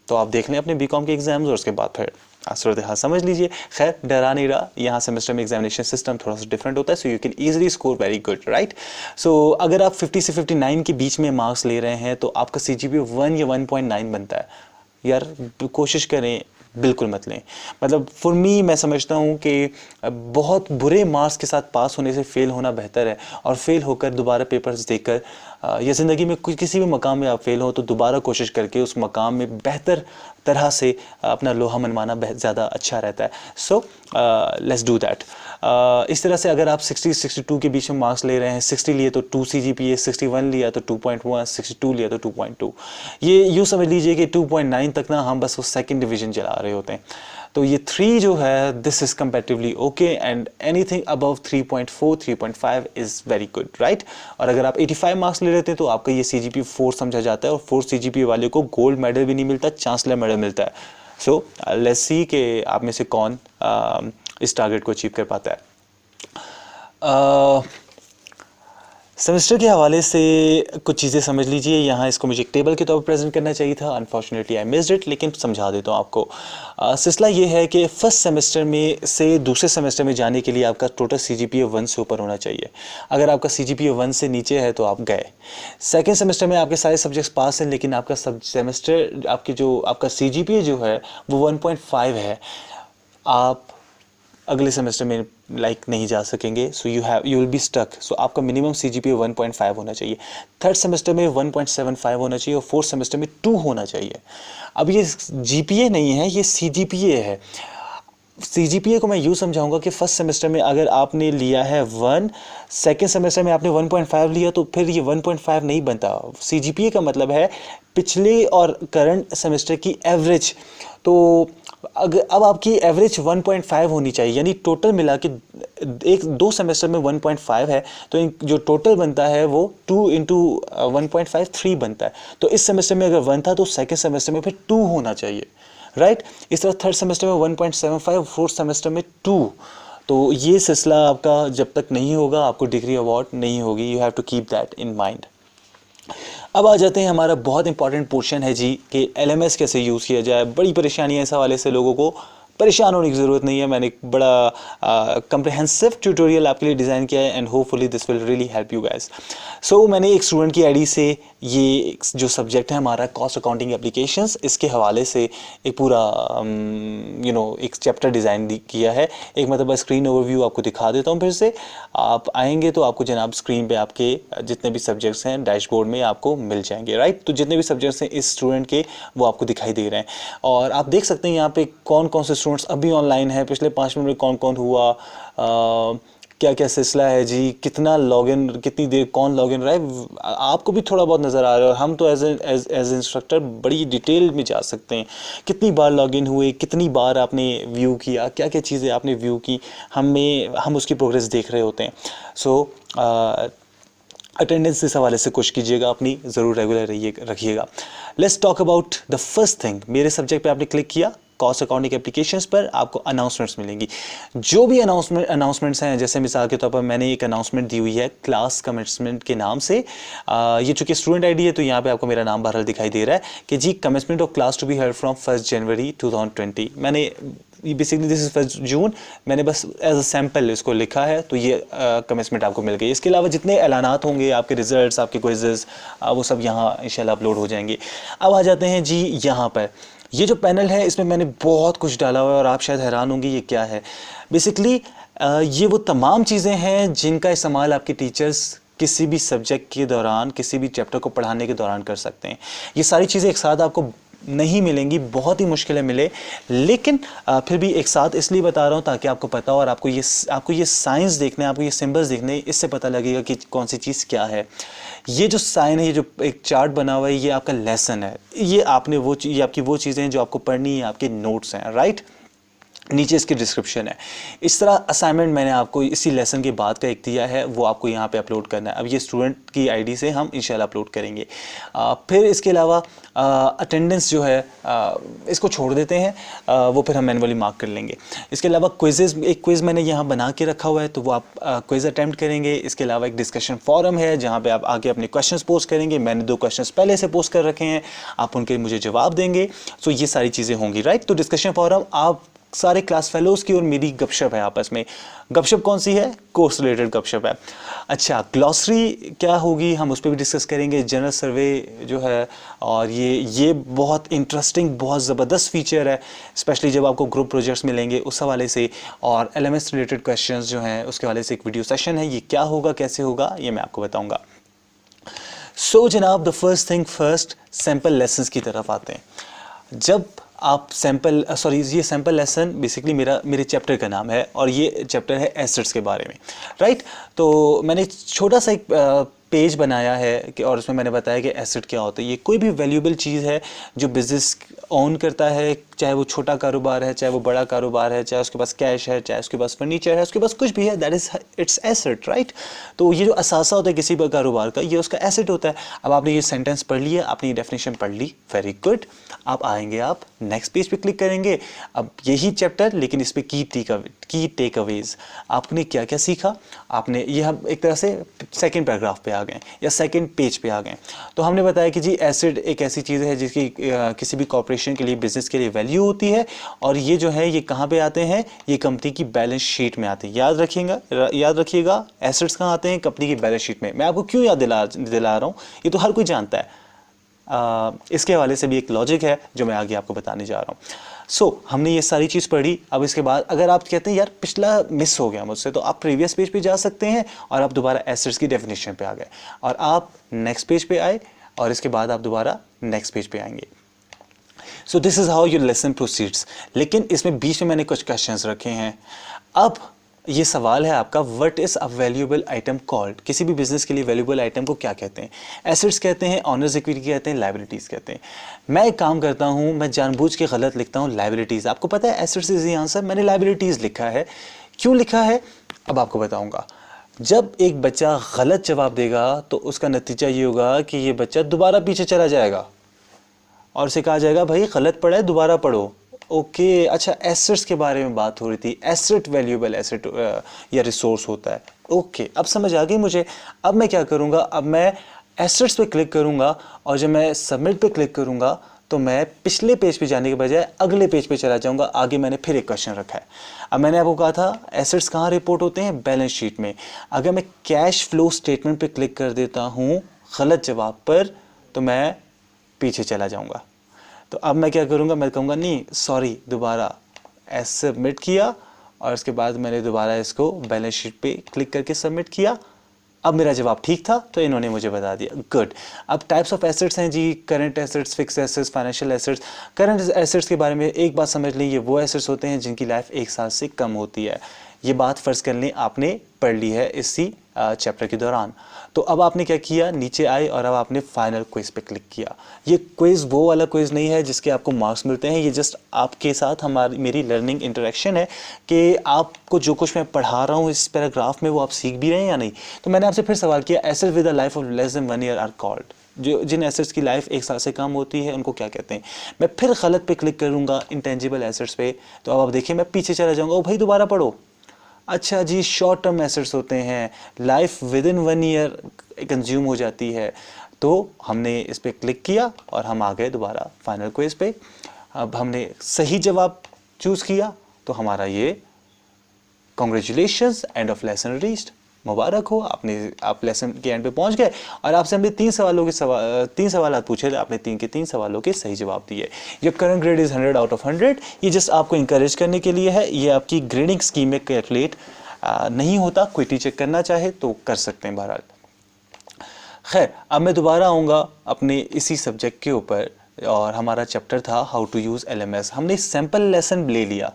तो आप देख लें अपने बीकॉम के एग्जाम्स, और उसके बाद फिर सूरत हाल समझ लीजिए। खैर, डरा नहीं रहा, यहाँ सेमेस्टर में एग्जामिनेशन सिस्टम थोड़ा सा डिफरेंट होता है, so you can easily score very good, right. So अगर आप 50 से 59 के बीच में मार्क्स ले रहे हैं तो आपका CGPA 1 या 1.9 बनता है। यार कोशिश करें, बिल्कुल मत लें। मतलब फॉर मी, मैं समझता हूँ कि बहुत बुरे मार्क्स के साथ पास होने से फ़ेल होना बेहतर है, और फेल होकर दोबारा पेपर्स देकर या ज़िंदगी में किसी भी मकाम में आप फेल हो तो दोबारा कोशिश करके उस मकाम में बेहतर तरह से अपना लोहा मनवाना ज़्यादा अच्छा रहता है। So let's do that. इस तरह से अगर आप 60-62 के बीच में मार्क्स ले रहे हैं, 60 लिए तो 2 CGPA, 61 लिया तो 2.1, 62 लिया तो 2.2, ये यूँ समझ लीजिए कि 2.9 तक ना हम बस वो सेकंड डिवीज़न चला रहे होते हैं। तो ये 3 जो है, this is comparatively okay, and anything above 3.4, 3.5 is very good, right. और अगर आप 85 मार्क्स ले लेते हैं तो आपका ये CGPA 4 समझा जाता है, और 4 CGPA वाले को गोल्ड मेडल भी नहीं मिलता, चांसलर मेडल मिलता है। सो लेट्स सी कि आप में से कौन इस टारगेट को अचीव कर पाता है। सेमेस्टर के हवाले से कुछ चीज़ें समझ लीजिए। यहाँ इसको मुझे एक टेबल के तौर पर प्रेजेंट करना चाहिए था, अनफॉर्चुनेटली आई मिस्ड इट, लेकिन समझा देता हूँ आपको। सिलसिला ये है कि फर्स्ट सेमेस्टर में से दूसरे सेमेस्टर में जाने के लिए आपका टोटल CGPA 1 से ऊपर होना चाहिए। अगर आपका CGPA 1 से नीचे है तो आप गए। सेकेंड सेमेस्टर में आपके सारे सब्जेक्ट्स पास हैं, लेकिन आपका सेमेस्टर आपका CGPA जो है वो 1.5 है, आप अगले सेमेस्टर में नहीं जा सकेंगे। So you will be stuck. So आपका मिनिमम CGPA 1.5 होना चाहिए, थर्ड सेमेस्टर में 1.75 होना चाहिए, और फोर्थ सेमेस्टर में 2 होना चाहिए। अब ये GPA नहीं है, ये CGPA है। CGPA को मैं यूँ समझाऊंगा कि फर्स्ट सेमेस्टर में अगर आपने लिया है 1, सेकेंड सेमेस्टर में आपने 1.5 लिया, तो फिर ये 1.5 नहीं बनता। CGPA का मतलब है पिछले और करंट सेमेस्टर की एवरेज। तो अब आपकी एवरेज 1.5 होनी चाहिए, यानी टोटल मिला के एक 2 सेमेस्टर में 1.5 है, तो जो टोटल बनता है वो 2 इंटू 1.5 3 बनता है। तो इस सेमेस्टर में अगर 1 था तो सेकेंड सेमेस्टर में फिर 2 होना चाहिए, राइट। इस तरह थर्ड सेमेस्टर में 1.75, फोर्थ सेमेस्टर में 2। तो ये सिलसिला आपका जब तक नहीं होगा आपको डिग्री अवार्ड नहीं होगी। You have to keep that in mind. अब आ जाते हैं, हमारा बहुत इंपॉर्टेंट पोर्शन है जी कि LMS कैसे यूज़ किया जाए। बड़ी परेशानी है इस हवाले से, लोगों को परेशान होने की ज़रूरत नहीं है। मैंने एक बड़ा कंप्रिहेंसिव ट्यूटोरियल आपके लिए डिज़ाइन किया है and hopefully this will really help you guys. So मैंने एक स्टूडेंट की आईडी से ये जो सब्जेक्ट है हमारा कॉस्ट अकाउंटिंग एप्लीकेशंस, इसके हवाले से एक पूरा एक चैप्टर डिज़ाइन किया है। एक मतलब स्क्रीन ओवरव्यू आपको दिखा देता हूँ फिर से। आप आएंगे तो आपको जनाब स्क्रीन पे आपके जितने भी सब्जेक्ट्स हैं डैशबोर्ड में आपको मिल जाएंगे, राइट। तो जितने भी सब्जेक्ट्स हैं इस स्टूडेंट के वो आपको दिखाई दे रहे हैं और आप देख सकते हैं यहाँ पे कौन कौन से स्टूडेंट्स अभी ऑनलाइन है, पिछले 5 मिनट में कौन कौन हुआ, क्या क्या सिलसिला है जी, कितना लॉगिन, कितनी देर कौन लॉगिन रहा है, आपको भी थोड़ा बहुत नज़र आ रहा है। और हम तो एज इंस्ट्रक्टर बड़ी डिटेल में जा सकते हैं, कितनी बार लॉगिन हुए, कितनी बार आपने व्यू किया, क्या क्या चीज़ें आपने व्यू की, हम उसकी प्रोग्रेस देख रहे होते हैं। सो अटेंडेंस इस हवाले से कोशिश कीजिएगा अपनी ज़रूर रेगुलर रखिएगा। Let's talk about the first thing. मेरे सब्जेक्ट पे आपने क्लिक किया, कॉस्ट अकाउंटिंग एप्लीकेशंस पर आपको अनाउंसमेंट्स मिलेंगी। जो भी अनाउंसमेंट्स हैं, जैसे मिसाल के तौर पर मैंने एक अनाउंसमेंट दी हुई है क्लास कमेंसमेंट के नाम से। ये चूँकि स्टूडेंट आईडी है तो यहाँ पे आपको मेरा नाम बहरहाल दिखाई दे रहा है कि जी commencement of class to be held from 1 January 2020। मैंने बेसिकली दिस इज 1 जून, मैंने बस एज अ सैम्पल इसको लिखा है, तो ये कमेंसमेंट आपको मिल गई। इसके अलावा जितने ऐलानात होंगे, आपके रिजल्ट्स, आपके क्विज़ेस, वो सब यहाँ इंशाल्लाह अपलोड हो जाएंगे। अब आ जाते हैं जी यहाँ पर, ये जो पैनल है इसमें मैंने बहुत कुछ डाला हुआ है और आप शायद हैरान होंगे ये क्या है। बेसिकली ये वो तमाम चीज़ें हैं जिनका इस्तेमाल आपके टीचर्स किसी भी सब्जेक्ट के दौरान, किसी भी चैप्टर को पढ़ाने के दौरान कर सकते हैं। ये सारी चीज़ें एक साथ आपको नहीं मिलेंगी, बहुत ही मुश्किल है मिले, लेकिन फिर भी एक साथ इसलिए बता रहा हूँ ताकि आपको पता हो और आपको ये साइंस देखना है, आपको ये सिंबल्स देखने हैं, इससे पता लगेगा कि कौन सी चीज़ क्या है। ये जो साइन है, ये जो एक चार्ट बना हुआ है, ये आपका लेसन है। ये आपकी वो चीज़ें हैं जो आपको पढ़नी है, आपके नोट्स हैं, राइट। नीचे इसकी डिस्क्रिप्शन है। इस तरह असाइनमेंट मैंने आपको इसी लेसन के बाद का एक दिया है, वो आपको यहाँ पे अपलोड करना है। अब ये स्टूडेंट की आईडी से हम इंशाल्लाह अपलोड करेंगे। फिर इसके अलावा अटेंडेंस जो है इसको छोड़ देते हैं, वो फिर हम मैनुअली मार्क कर लेंगे। इसके अलावा क्विज़ेस, एक क्विज़ मैंने यहाँ बना के रखा हुआ है, तो वो आप क्विज़ अटैम्प्ट करेंगे। इसके अलावा एक डिस्कशन फोरम है जहाँ पे आप आके अपने क्वेश्चंस पोस्ट करेंगे। मैंने 2 क्वेश्चंस पहले से पोस्ट कर रखे हैं, आप उनके मुझे जवाब देंगे। सो ये सारी चीज़ें होंगी, राइट। तो डिस्कशन फोरम आप सारे क्लास फेलोज़ की और मेरी गपशप है आपस में। गपशप कौन सी है? कोर्स रिलेटेड गपशप है। अच्छा, ग्लॉसरी क्या होगी हम उस पर भी डिस्कस करेंगे। जनरल सर्वे जो है, और ये बहुत इंटरेस्टिंग, बहुत ज़बरदस्त फीचर है, स्पेशली जब आपको ग्रुप प्रोजेक्ट्स मिलेंगे उस हवाले से। और LMS रिलेटेड क्वेश्चंस जो हैं उसके हवाले से एक वीडियो सेशन है। ये क्या होगा, कैसे होगा, ये मैं आपको बताऊँगा। सो जनाब, the first thing first, sample lessons की तरफ आते हैं। जब आप ये सैम्पल लेसन बेसिकली मेरे चैप्टर का नाम है और ये चैप्टर है एसेट्स के बारे में, राइट। तो मैंने छोटा सा एक पेज बनाया है कि, और उसमें मैंने बताया कि एसेट क्या होता है। ये कोई भी वैल्यूएबल चीज़ है जो बिज़नेस ओन करता है, चाहे वो छोटा कारोबार है, चाहे वो बड़ा कारोबार है, चाहे उसके पास कैश है, चाहे उसके पास फर्नीचर है, उसके पास कुछ भी है, that is it's asset, right. तो ये जो असासा होता है किसी भी कारोबार का, ये उसका एसेट होता है। अब आपने ये सेंटेंस पढ़ लिया, आपने ये डेफिनेशन पढ़ ली, वेरी गुड। आप आएंगे, आप नेक्स्ट पेज पे क्लिक करेंगे। अब यही चैप्टर, लेकिन इस पर की टेक अवेज, आपने क्या क्या सीखा। आपने ये हम एक तरह से सेकेंड पैराग्राफ पे आ गए या सेकेंड पेज पे आ गए। तो हमने बताया कि जी एसेट एक ऐसी चीज़ है जिसकी किसी भी कॉर्पोरेशन के लिए, बिजनेस के लिए वैल्यू होती है, और ये जो है ये कहाँ पे आते हैं, ये कंपनी की बैलेंस शीट में आते हैं। याद रखिएगा एसेट्स कहाँ आते हैं, कंपनी की बैलेंस शीट में। मैं आपको क्यों याद दिला रहा हूँ, ये तो हर कोई जानता है। इसके हवाले से भी एक लॉजिक है जो मैं आगे आपको बताने जा रहा हूँ। सो हमने ये सारी चीज़ पढ़ी। अब इसके बाद अगर आप कहते हैं यार पिछला मिस हो गया मुझसे, तो आप प्रीवियस पेज पे जा सकते हैं और आप दोबारा एसेट्स की डेफिनेशन पे आ गए और आप नेक्स्ट पेज पे आए और इसके बाद आप दोबारा नेक्स्ट पेज पे आएंगे। So this is how your lesson proceeds. लेकिन इसमें बीच में मैंने कुछ क्वेश्चंस रखे हैं। अब ये सवाल है आपका, what is a valuable item called. किसी भी बिजनेस के लिए वैल्यूएबल आइटम को क्या कहते हैं? एसेट्स कहते हैं, ऑनर्स इक्विटी कहते हैं, लायबिलिटीज़ कहते हैं। मैं एक काम करता हूँ, मैं जानबूझ के गलत लिखता हूँ लायबिलिटीज़। आपको पता है एसेट्स इज द आंसर, मैंने लायबिलिटीज़ लिखा है। क्यों लिखा है? अब आपको बताऊंगा, जब एक बच्चा गलत जवाब देगा तो उसका नतीजा ये होगा कि ये बच्चा दोबारा पीछे चला जाएगा और उसे कहा जाएगा भाई गलत पढ़ा है, दोबारा पढ़ो। ओके, अच्छा, एसेट्स के बारे में बात हो रही थी। एसेट वैल्यूएबल एसेट या रिसोर्स होता है। ओके, अब समझ आ गई मुझे। अब मैं क्या करूँगा, अब मैं एसेट्स पे क्लिक करूँगा और जब मैं सबमिट पे क्लिक करूँगा तो मैं पिछले पेज पे जाने के बजाय अगले पेज पे चला जाऊँगा। आगे मैंने फिर एक क्वेश्चन रखा है। अब मैंने आपको कहा था एसेट्स कहाँ रिपोर्ट होते हैं, बैलेंस शीट में। अगर मैं कैश फ्लो स्टेटमेंट पे क्लिक कर देता हूँ गलत जवाब पर तो मैं पीछे चला जाऊँगा। तो अब मैं क्या करूँगा, मैं कहूँगा नहीं सॉरी, दोबारा सबमिट किया और उसके बाद मैंने दोबारा इसको बैलेंस शीट पे क्लिक करके सबमिट किया। अब मेरा जवाब ठीक था तो इन्होंने मुझे बता दिया, गुड। अब टाइप्स ऑफ एसेट्स हैं जी, current assets, fixed assets, financial assets. Current assets के बारे में एक बात समझ लें, ये वो एसेट्स होते हैं जिनकी लाइफ 1 साल से कम होती है। ये बात फ़र्ज़ कर लें आपने पढ़ ली है इसी चैप्टर के दौरान। तो अब आपने क्या किया, नीचे आए और अब आपने फाइनल क्विज पे क्लिक किया। ये क्विज़ वो वाला क्विज़ नहीं है जिसके आपको मार्क्स मिलते हैं, ये जस्ट आपके साथ मेरी लर्निंग इंटरेक्शन है कि आपको जो कुछ मैं पढ़ा रहा हूँ इस पैराग्राफ में वो आप सीख भी रहे हैं या नहीं। तो मैंने आपसे फिर सवाल किया, assets with a life of less than 1 year are called. जो जिन एसेट्स की लाइफ 1 साल से कम होती है उनको क्या कहते हैं। मैं फिर गलत पे क्लिक करूँगा, इंटेंजिबल एसेट्स पे। तो अब आप देखिए मैं पीछे चला जाऊँगा। ओ भाई दोबारा पढ़ो। अच्छा जी, शॉर्ट टर्म एसेट्स होते हैं, life with in 1 year consume हो जाती है। तो हमने इस पर क्लिक किया और हम आ गए दोबारा फाइनल क्विज पे। अब हमने सही जवाब चूज़ किया तो हमारा ये congratulations, end of lesson reached, मुबारक हो, आप लेसन के एंड पे पहुंच गए। और आपसे हमने 3 सवाल पूछे थे, आपने 3 के 3 सवालों के सही जवाब दिए। Your current grade is 100 out of 100। ये जस्ट आपको इंकरेज करने के लिए है, ये आपकी ग्रेडिंग स्कीम में कैलकुलेट नहीं होता। कोई टीचर करना चाहे तो कर सकते हैं बहरहाल। खैर, अब मैं दोबारा आऊँगा अपने इसी सब्जेक्ट के ऊपर और हमारा चैप्टर था हाउ टू यूज़ LMS। हमने सैम्पल लेसन ले लिया।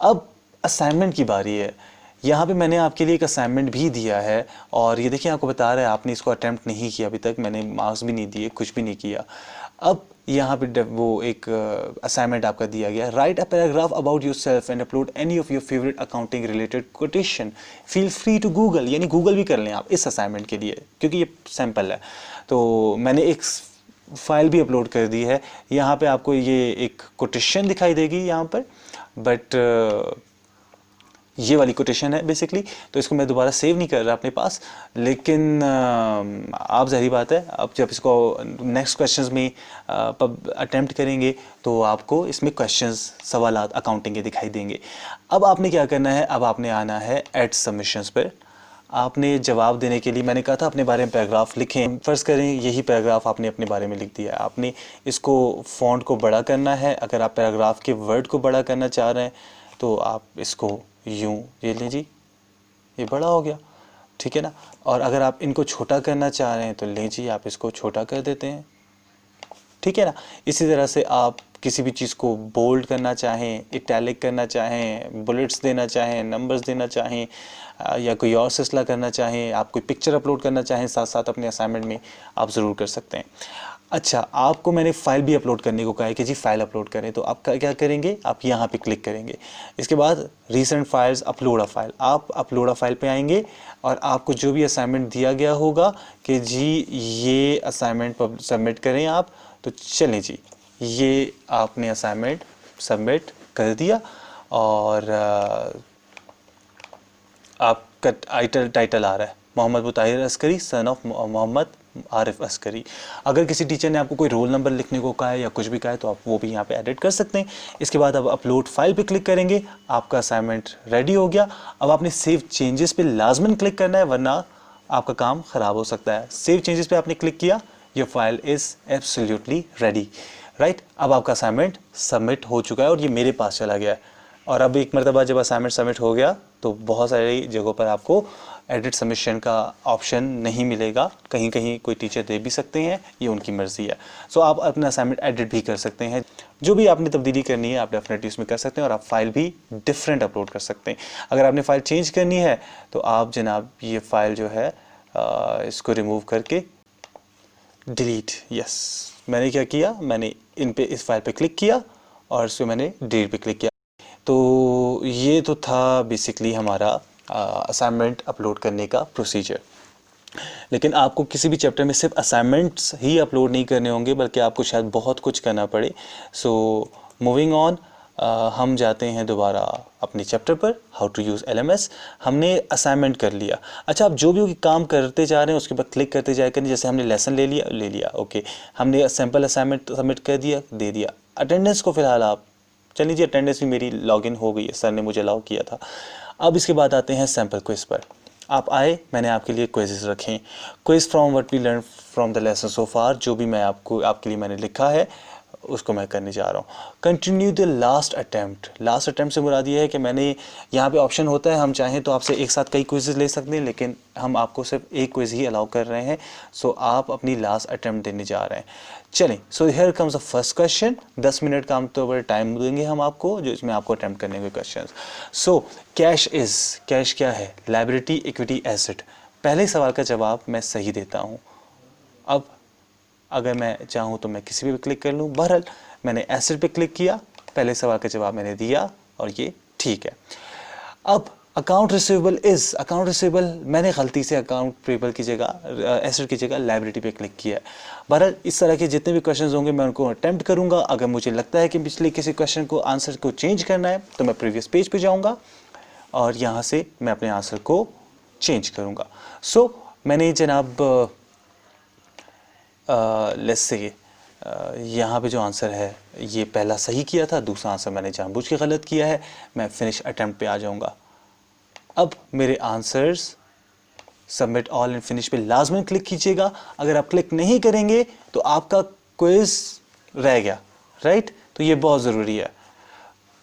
अब असाइनमेंट की बारी है। यहाँ पे मैंने आपके लिए एक असाइनमेंट भी दिया है और ये देखिए आपको बता रहा है आपने इसको अटेम्प्ट नहीं किया अभी तक, मैंने मार्क्स भी नहीं दिए, कुछ भी नहीं किया। अब यहाँ पे वो एक असाइनमेंट आपका दिया गया, write a paragraph about yourself and upload any of your favourite accounting related quotation, feel free to Google. यानी गूगल भी कर लें आप इस असाइनमेंट के लिए क्योंकि ये सैम्पल है। तो मैंने एक फाइल भी अपलोड कर दी है। यहाँ पे आपको ये एक कोटेशन दिखाई देगी यहाँ पर, बट ये वाली कोटेशन है बेसिकली। तो इसको मैं दोबारा सेव नहीं कर रहा अपने पास, लेकिन आप ज़ाहिर बात है अब जब इसको नेक्स्ट क्वेश्चंस में अटेम्प्ट करेंगे तो आपको इसमें क्वेश्चंस, सवालात अकाउंटिंग के दिखाई देंगे। अब आपने क्या करना है, अब आपने आना है एड सबमिशंस पर। आपने जवाब देने के लिए मैंने कहा था अपने बारे में पैराग्राफ लिखें। फ़र्ज़ करें यही पैराग्राफ आपने अपने बारे में लिख दिया है। आपने इसको फ़ॉन्ट को बड़ा करना है। अगर आप पैराग्राफ के वर्ड को बड़ा करना चाह रहे हैं तो आप इसको यूँ, ये लें जी, ये बड़ा हो गया, ठीक है ना। और अगर आप इनको छोटा करना चाह रहे हैं तो लें जी, आप इसको छोटा कर देते हैं, ठीक है ना। इसी तरह से आप किसी भी चीज़ को बोल्ड करना चाहें, इटैलिक करना चाहें, बुलेट्स देना चाहें, नंबर्स देना चाहें, या कोई और सिलसिला करना चाहें, आप कोई पिक्चर अपलोड करना चाहें साथ साथ अपने असाइनमेंट में, आप ज़रूर कर सकते हैं। अच्छा, आपको मैंने फ़ाइल भी अपलोड करने को कहा है कि जी फ़ाइल अपलोड करें। तो आप क्या करेंगे, आप यहाँ पे क्लिक करेंगे। इसके बाद recent files, upload a file, आप अपलोड अ फाइल पे आएंगे और आपको जो भी असाइनमेंट दिया गया होगा कि जी ये असाइनमेंट सबमिट करें आप, तो चलें जी, ये आपने असाइनमेंट सबमिट कर दिया और आपका टाइटल आ रहा है मोहम्मद मुताहिर अस्करी, सन ऑफ मोहम्मद आरिफ अस्करी। अगर किसी टीचर ने आपको कोई रोल नंबर लिखने को कहा है या कुछ भी कहा है तो आप वो भी यहाँ पे एडिट कर सकते हैं। इसके बाद अब अपलोड फाइल पे क्लिक करेंगे, आपका असाइनमेंट रेडी हो गया। अब आपने सेव चेंजेस पे लाजमन क्लिक करना है वरना आपका काम ख़राब हो सकता है। सेव चेंजेस पे आपने क्लिक किया, your file is absolutely ready, right. अब आपका असाइनमेंट सबमिट हो चुका है और ये मेरे पास चला गया है। और अब एक मरतबा जब असाइनमेंट सबमिट हो गया तो बहुत सारी जगहों पर आपको एडिट सबमिशन का ऑप्शन नहीं मिलेगा, कहीं कहीं कोई टीचर दे भी सकते हैं, ये उनकी मर्ज़ी है। सो आप अपना असाइनमेंट एडिट भी कर सकते हैं, जो भी आपने तब्दीली करनी है आप डेफिनेटली उसमें कर सकते हैं और आप फाइल भी डिफरेंट अपलोड कर सकते हैं। अगर आपने फ़ाइल चेंज करनी है तो आप जनाब ये फ़ाइल जो है इसको रिमूव करके डिलीट, यस, मैंने क्या किया, मैंने इस फाइल पे क्लिक किया और इसको मैंने डिलीट पे क्लिक किया। तो ये तो था बेसिकली हमारा असाइनमेंट अपलोड करने का प्रोसीजर। लेकिन आपको किसी भी चैप्टर में सिर्फ असाइनमेंट्स ही अपलोड नहीं करने होंगे, बल्कि आपको शायद बहुत कुछ करना पड़े। सो मूविंग ऑन, हम जाते हैं दोबारा अपने चैप्टर पर, हाउ टू यूज़ LMS। हमने असाइनमेंट कर लिया। अच्छा, आप जो भी काम करते जा रहे हैं उसके बाद क्लिक करते जाए करें। जैसे हमने लेसन ले लिया, ओके, हमने सैम्पल असाइनमेंट सबमिट कर दिया, दे दिया। अटेंडेंस को फ़िलहाल आप चल लीजिए, अटेंडेंस भी मेरी लॉगिन हो गई है, सर ने मुझे अलाउ किया था। अब इसके बाद आते हैं सैम्पल क्विज़ पर। आप आए, मैंने आपके लिए क्विज़ेस रखे, quiz from what we learn from the lesson so far. जो भी मैं आपके लिए मैंने लिखा है उसको मैं करने जा रहा हूँ। Continue the last attempt. Last attempt से मुराद ये है कि मैंने यहाँ पे ऑप्शन होता है, हम चाहें तो आपसे एक साथ कई क्विज़ेस ले सकते हैं, लेकिन हम आपको सिर्फ एक क्विज़ ही अलाउ कर रहे हैं। सो आप अपनी लास्ट अटैम्प्ट देने जा रहे हैं। चलें, so here comes the first question. 10 minute का आमतौर पर टाइम देंगे हम आपको, जो इसमें आपको अटैम्प्ट करने के क्वेश्चन। सो कैश क्या है? Liability, equity, asset. पहले सवाल का जवाब मैं सही देता हूँ। अब अगर मैं चाहूँ तो मैं किसी भी क्लिक कर लूँ। बहरहाल मैंने एसेट पे क्लिक किया, पहले सवाल का जवाब मैंने दिया और ये ठीक है। अब अकाउंट रिसीवेबल मैंने गलती से अकाउंट पेबल की जगह, एसेट की जगह लायबिलिटी पे क्लिक किया है। बहरहाल इस तरह के जितने भी क्वेश्चंस होंगे मैं उनको अटेम्प्ट करूँगा। अगर मुझे लगता है कि पिछले किसी क्वेश्चन को आंसर को चेंज करना है तो मैं प्रीवियस पेज पे जाऊँगा और यहाँ से मैं अपने आंसर को चेंज करूँगा। सो मैंने जनाब लेट्स से यहाँ पे जो आंसर है ये पहला सही किया था, दूसरा आंसर मैंने जानबूझ के गलत किया है। मैं फिनिश अटेम्प्ट पे आ जाऊँगा। अब मेरे answers submit all and finish पे लाजमन क्लिक कीजिएगा। अगर आप क्लिक नहीं करेंगे तो आपका क्विज रह गया, राइट? तो ये बहुत ज़रूरी है।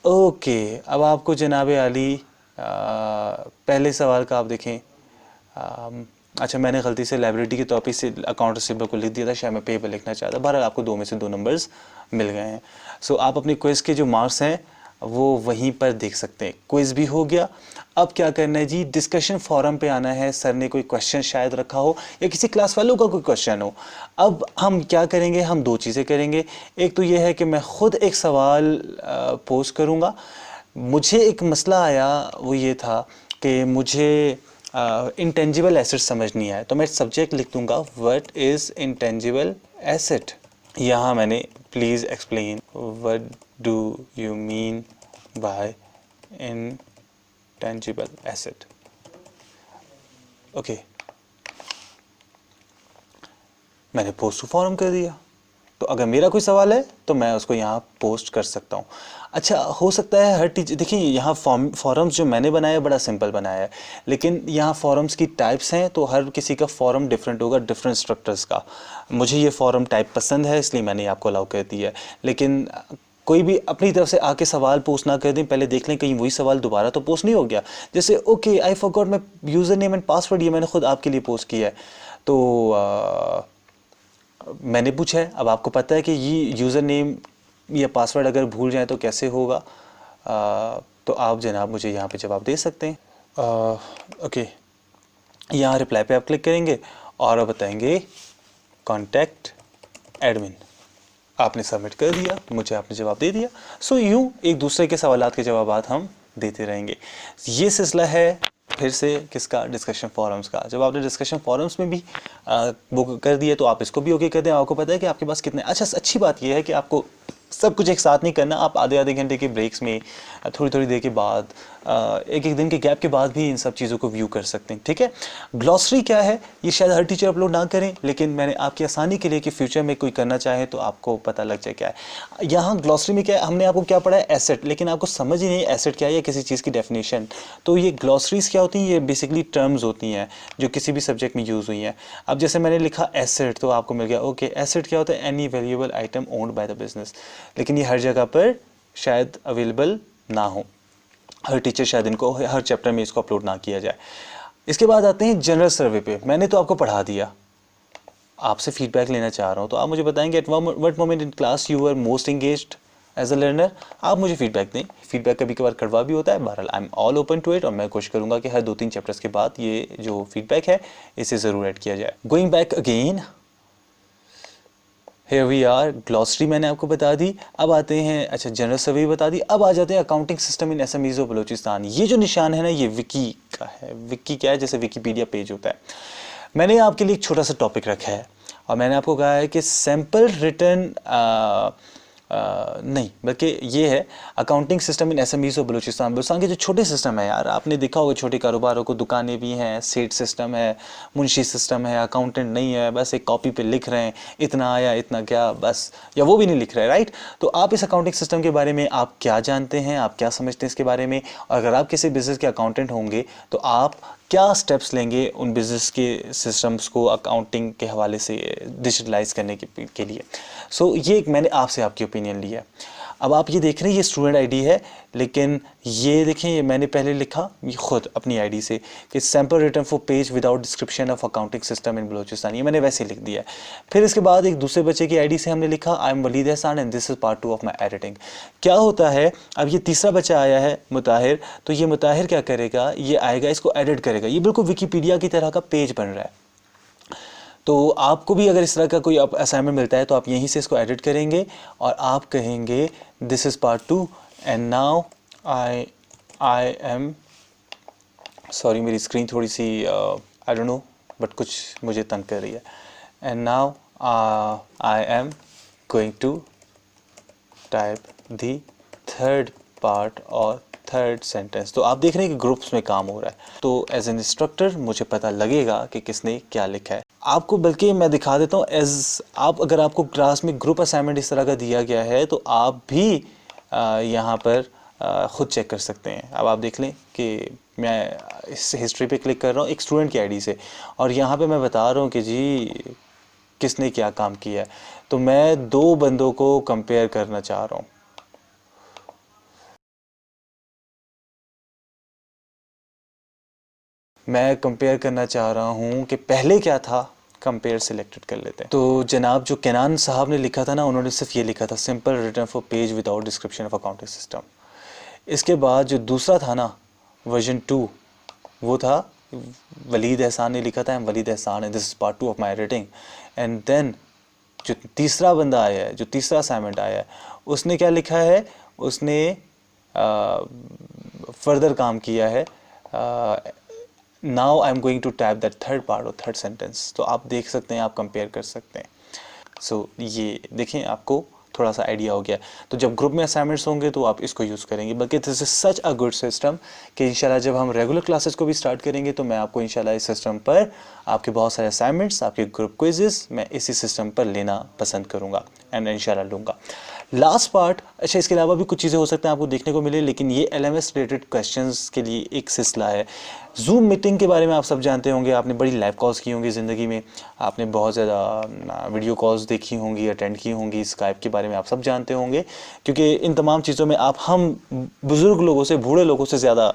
ओके, अब आपको जनाब आली पहले सवाल का आप देखें। अच्छा, मैंने गलती से लायबिलिटी के टॉपिक से अकाउंट रिसीवेबल को लिख दिया था, शायद मैं पेबल लिखना चाहता। बहरहाल आपको 2 में से 2 नंबर्स मिल गए हैं। सो आप अपने क्विज़ के जो मार्क्स हैं वो वहीं पर देख सकते हैं। क्विज़ भी हो गया। अब क्या करना है जी? डिस्कशन फोरम पे आना है। सर ने कोई क्वेश्चन शायद रखा हो या किसी क्लास वालों का कोई क्वेश्चन हो। अब हम क्या करेंगे? हम 2 चीज़ें करेंगे। एक तो ये है कि मैं ख़ुद एक सवाल पोस्ट करूँगा। मुझे एक मसला आया, वो ये था कि मुझे इंटेंजिबल एसेट समझ नहीं आया, तो मैं सब्जेक्ट लिख दूंगा व्हाट इज़ इंटेंजिबल एसेट। यहाँ मैंने please explain what do you mean by intangible asset. Okay, मैंने पोस्ट टू फॉरम कर दिया। तो अगर मेरा कोई सवाल है तो मैं उसको यहाँ पोस्ट कर सकता हूँ। अच्छा, हो सकता है हर टीचर, देखिए यहाँ फॉरम्स जो मैंने बनाया है बड़ा सिंपल बनाया है, लेकिन यहाँ फॉरम्स की टाइप्स हैं, तो हर किसी का फॉरम डिफरेंट होगा, डिफरेंट स्ट्रक्चर्स का। मुझे ये फॉरम टाइप पसंद है इसलिए मैंने आपको अलाउ कर दिया है। लेकिन कोई भी अपनी तरफ से आके सवाल पोस्ट ना कर दें, पहले देख लें कहीं वही सवाल दोबारा तो पोस्ट नहीं हो गया। जैसे okay I forgot my user name and password, ये मैंने खुद आपके लिए पोस्ट किया है, तो मैंने पूछा है। अब आपको पता है कि ये यूज़र नेम या पासवर्ड अगर भूल जाए तो कैसे होगा, तो आप जनाब मुझे यहाँ पे जवाब दे सकते हैं। ओके, यहाँ रिप्लाई पे आप क्लिक करेंगे और आप बताएंगे कॉन्टैक्ट एडमिन। आपने सबमिट कर दिया, मुझे आपने जवाब दे दिया। सो यूँ एक दूसरे के सवालात के जवाबात हम देते रहेंगे। ये सिलसिला है फिर से किसका? डिस्कशन फोरम्स का। जब आपने डिस्कशन फोरम्स में भी बुक कर दिए तो आप इसको भी ओके कर दें। आपको पता है कि आपके पास कितने, अच्छा अच्छी बात यह है कि आपको सब कुछ एक साथ नहीं करना। आप आधे आधे घंटे के ब्रेक्स में, थोड़ी थोड़ी देर के बाद, एक एक दिन के गैप के बाद भी इन सब चीज़ों को व्यू कर सकते हैं, ठीक है? ग्लॉसरी क्या है? ये शायद हर टीचर अपलोड ना करें, लेकिन मैंने आपकी आसानी के लिए कि फ्यूचर में कोई करना चाहे तो आपको पता लग जाए क्या है। यहाँ ग्लॉसरी में क्या है, हमने आपको क्या पढ़ा है? एसेट, लेकिन आपको समझ ही नहीं एसेट क्या है या किसी चीज़ की डेफिनेशन। तो ये ग्लॉसरीज क्या होती हैं? ये बेसिकली टर्म्स होती हैं जो किसी भी सब्जेक्ट में यूज़ हुई हैं। अब जैसे मैंने लिखा एसेट तो आपको मिल गया ओके, एसेट क्या होता है? Any valuable item owned by the business. लेकिन ये हर जगह पर शायद अवेलेबल ना हो, हर टीचर शायद इनको हर चैप्टर में इसको अपलोड ना किया जाए। इसके बाद आते हैं जनरल सर्वे पे। मैंने तो आपको पढ़ा दिया, आपसे फीडबैक लेना चाह रहा हूँ, तो आप मुझे बताएंगे at what moment in class you are most engaged as a learner. आप मुझे फीडबैक दें। फीडबैक कभी कभार कड़वा भी होता है, बहरहाल I am all open to it, और मैं कोशिश करूँगा कि हर 2-3 चैप्टर्स के बाद ये जो फीडबैक है इसे ज़रूर ऐड किया जाए। Going back again, Here we are, glossary मैंने आपको बता दी। अब आते हैं, अच्छा जनरल सर्वे बता दी। अब आ जाते हैं accounting system in SMEs of Balochistan. ये जो निशान है ना, ये विकी का है। विकी क्या है? जैसे विकीपीडिया पेज होता है। मैंने आपके लिए एक छोटा सा टॉपिक रखा है और मैंने आपको कहा है कि सैम्पल रिटर्न नहीं, बल्कि ये है accounting system in SMEs of Balochistan के जो छोटे सिस्टम है यार, आपने देखा होगा छोटे कारोबारों को, दुकानें भी हैं, सेठ सिस्टम है, मुंशी सिस्टम है, अकाउंटेंट नहीं है, बस एक कॉपी पे लिख रहे हैं इतना आया इतना क्या, बस, या वो भी नहीं लिख रहे, राइट। तो आप इस अकाउंटिंग सिस्टम के बारे में आप क्या जानते हैं, आप क्या समझते हैं इसके बारे में, और अगर आप किसी बिज़नेस के अकाउंटेंट होंगे तो आप क्या स्टेप्स लेंगे उन बिज़नेस के सिस्टम्स को अकाउंटिंग के हवाले से डिजिटलाइज करने के लिए। सो ये एक मैंने आपसे आपकी ओपिनियन ली है। अब आप ये देख रहे हैं ये स्टूडेंट आईडी है, लेकिन ये देखें, ये मैंने पहले लिखा ये खुद अपनी आईडी से कि sample return for page without description of accounting system in Balochistan, ये मैंने वैसे लिख दिया है। फिर इसके बाद एक दूसरे बच्चे की आईडी से हमने लिखा आई एम वलीद एहसान and this is part 2 of my editing. क्या होता है, अब ये तीसरा बच्चा आया है मुताहिर, तो ये मुताहिर क्या करेगा, ये आएगा, इसको एडिट करेगा। ये बिल्कुल विकीपीडिया की तरह का पेज बन रहा है। तो आपको भी अगर इस तरह का कोई असाइनमेंट मिलता है तो आप यहीं से इसको एडिट करेंगे और आप कहेंगे this is part 2 and now I am sorry, मेरी स्क्रीन थोड़ी सी आई डोंट नो बट कुछ मुझे तंग कर रही है। And now I am going to type the third part और थर्ड सेंटेंस। तो आप देख रहे हैं कि ग्रुप्स में काम हो रहा है, तो एज एन इंस्ट्रक्टर मुझे पता लगेगा कि किसने क्या लिखा है। आपको बल्कि मैं दिखा देता हूँ, एज आप अगर आपको क्लास में ग्रुप असाइनमेंट इस तरह का दिया गया है तो आप भी यहाँ पर ख़ुद चेक कर सकते हैं। अब आप देख लें कि मैं इस हिस्ट्री पे क्लिक कर रहा हूँ एक स्टूडेंट की आईडी से, और यहाँ पे मैं बता रहा हूँ कि जी किसने क्या काम किया है। तो मैं 2 बंदों को कंपेयर करना चाह रहा हूँ। मैं कंपेयर करना चाह रहा हूँ कि पहले क्या था, कंपेयर सिलेक्टेड कर लेते हैं। तो जनाब जो केनान साहब ने लिखा था ना, उन्होंने सिर्फ ये लिखा था simple return for page without description of accounting system. इसके बाद जो दूसरा था ना वर्जन 2, वो था वलीद एहसान ने लिखा था, एम वलीद एहसान है this is part 2 of my editing. And then जो तीसरा बंदा आया है, जो तीसरा असाइनमेंट आया है, उसने क्या लिखा है, उसने फर्दर काम किया है, now I am going to type that third part और थर्ड सेंटेंस। तो आप देख सकते हैं, आप कंपेयर कर सकते हैं। सो ये देखें, आपको थोड़ा सा आइडिया हो गया। तो जब ग्रुप में असाइनमेंट्स होंगे तो आप इसको यूज़ करेंगे। बल्कि this is such a good system कि इंशाल्लाह जब हम रेगुलर क्लासेस को भी स्टार्ट करेंगे तो मैं आपको इंशाल्लाह इस सिस्टम पर आपके बहुत सारे असाइनमेंट्स, आपके ग्रुप क्विजेस मैं इसी सिस्टम पर लेना पसंद करूँगा एंड इंशाल्लाह लूँगा। लास्ट पार्ट, अच्छा इसके अलावा भी कुछ चीज़ें हो सकते हैं आपको देखने को मिले, लेकिन ये LMS रिलेटेड क्वेश्चंस के लिए एक सिलसिला है। जूम मीटिंग के बारे में आप सब जानते होंगे, आपने बड़ी लाइव कॉल्स की होंगी ज़िंदगी में, आपने बहुत ज़्यादा वीडियो कॉल्स देखी होंगी, अटेंड की होंगी, स्काइप के बारे में आप सब जानते होंगे, क्योंकि इन तमाम चीज़ों में आप हम बुज़ुर्ग लोगों से, बूढ़े लोगों से ज़्यादा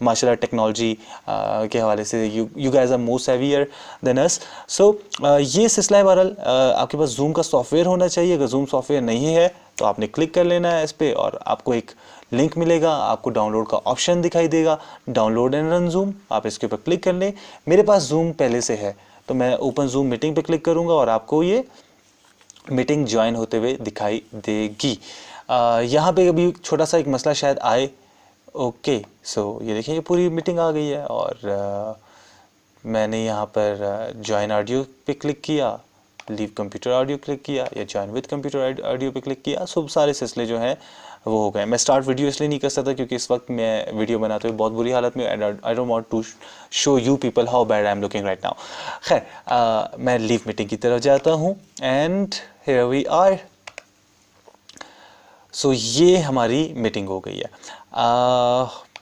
माशाल्लाह टेक्नोलॉजी के हवाले से you guys are more saviour than us. So ये सिलसिला है। बहरहाल आपके पास जूम का सॉफ्टवेयर होना चाहिए। अगर जूम सॉफ्टवेयर नहीं है तो आपने क्लिक कर लेना है इस पर और आपको एक लिंक मिलेगा, आपको डाउनलोड का ऑप्शन दिखाई देगा, डाउनलोड एंड रन जूम, आप इसके ऊपर क्लिक कर लें। मेरे पास जूम पहले से है तो मैं ओपन जूम मीटिंग पे क्लिक करूंगा और आपको ये मीटिंग ज्वाइन होते हुए दिखाई देगी। यहाँ पे अभी छोटा सा एक मसला शायद आए। ओके, सो ये देखिए ये पूरी मीटिंग आ गई है और मैंने यहाँ पर ज्वाइन ऑडियो पे क्लिक किया, लीव कंप्यूटर ऑडियो क्लिक किया या ज्वाइन विद कंप्यूटर ऑडियो पे क्लिक किया। सब सारे सिलसिले जो हैं वो हो गए। मैं स्टार्ट वीडियो इसलिए नहीं कर सकता क्योंकि इस वक्त मैं वीडियो बनाते हुए बहुत बुरी हालत में, I don't want to show you people how bad I am looking right now. खैर मैं लीव मीटिंग की तरफ जाता हूँ and here we are. So ये हमारी मीटिंग हो गई है।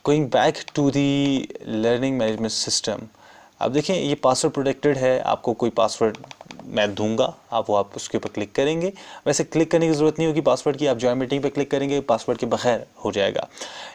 Going back to the learning management system. अब देखें ये पासवर्ड प्रोटेक्टेड है, आपको कोई पासवर्ड मैं दूंगा, आप उसके ऊपर क्लिक करेंगे। वैसे क्लिक करने की ज़रूरत नहीं होगी पासवर्ड की, आप ज्वाइन मीटिंग पे क्लिक करेंगे, पासवर्ड के बगैर हो जाएगा।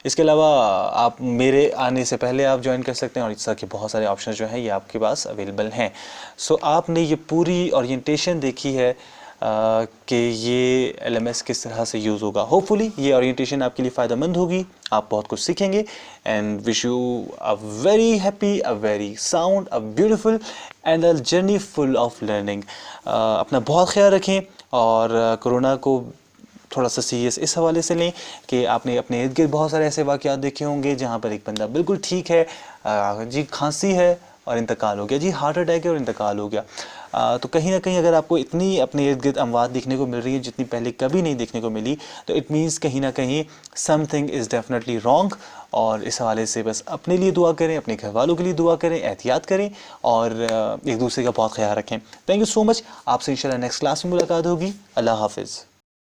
इसके अलावा आप मेरे आने से पहले आप ज्वाइन कर सकते हैं और इस तरह के बहुत सारे ऑप्शन जो हैं ये आपके पास अवेलेबल हैं। सो आपने ये पूरी ओरिएंटेशन देखी है कि ये LMS किस तरह से यूज़ होगा। होपफुली ये ओरिएंटेशन आपके लिए फ़ायदेमंद होगी, आप बहुत कुछ सीखेंगे and wish you a very happy, a very sound, a beautiful and a journey full of learning. अपना बहुत ख्याल रखें और कोरोना को थोड़ा सा सीरियस इस हवाले से लें कि आपने अपने इर्द गिर्द बहुत सारे ऐसे वाक़यात देखे होंगे जहाँ पर एक बंदा बिल्कुल ठीक है, जी खांसी है और इंतकाल हो गया, जी हार्ट अटैक है और इंतकाल हो गया। तो कहीं ना कहीं अगर आपको इतनी अपने इर्द गिर्द अमवात देखने को मिल रही है जितनी पहले कभी नहीं देखने को मिली, तो इट मीन्स कहीं ना कहीं समथिंग इज़ डेफिनेटली रॉन्ग। और इस हवाले से बस अपने लिए दुआ करें, अपने घर वालों के लिए दुआ करें, एहतियात करें और एक दूसरे का बहुत ख्याल रखें। Thank you so much. आपसे इंशाल्लाह नेक्स्ट क्लास में मुलाकात होगी। अल्लाह हाफिज़।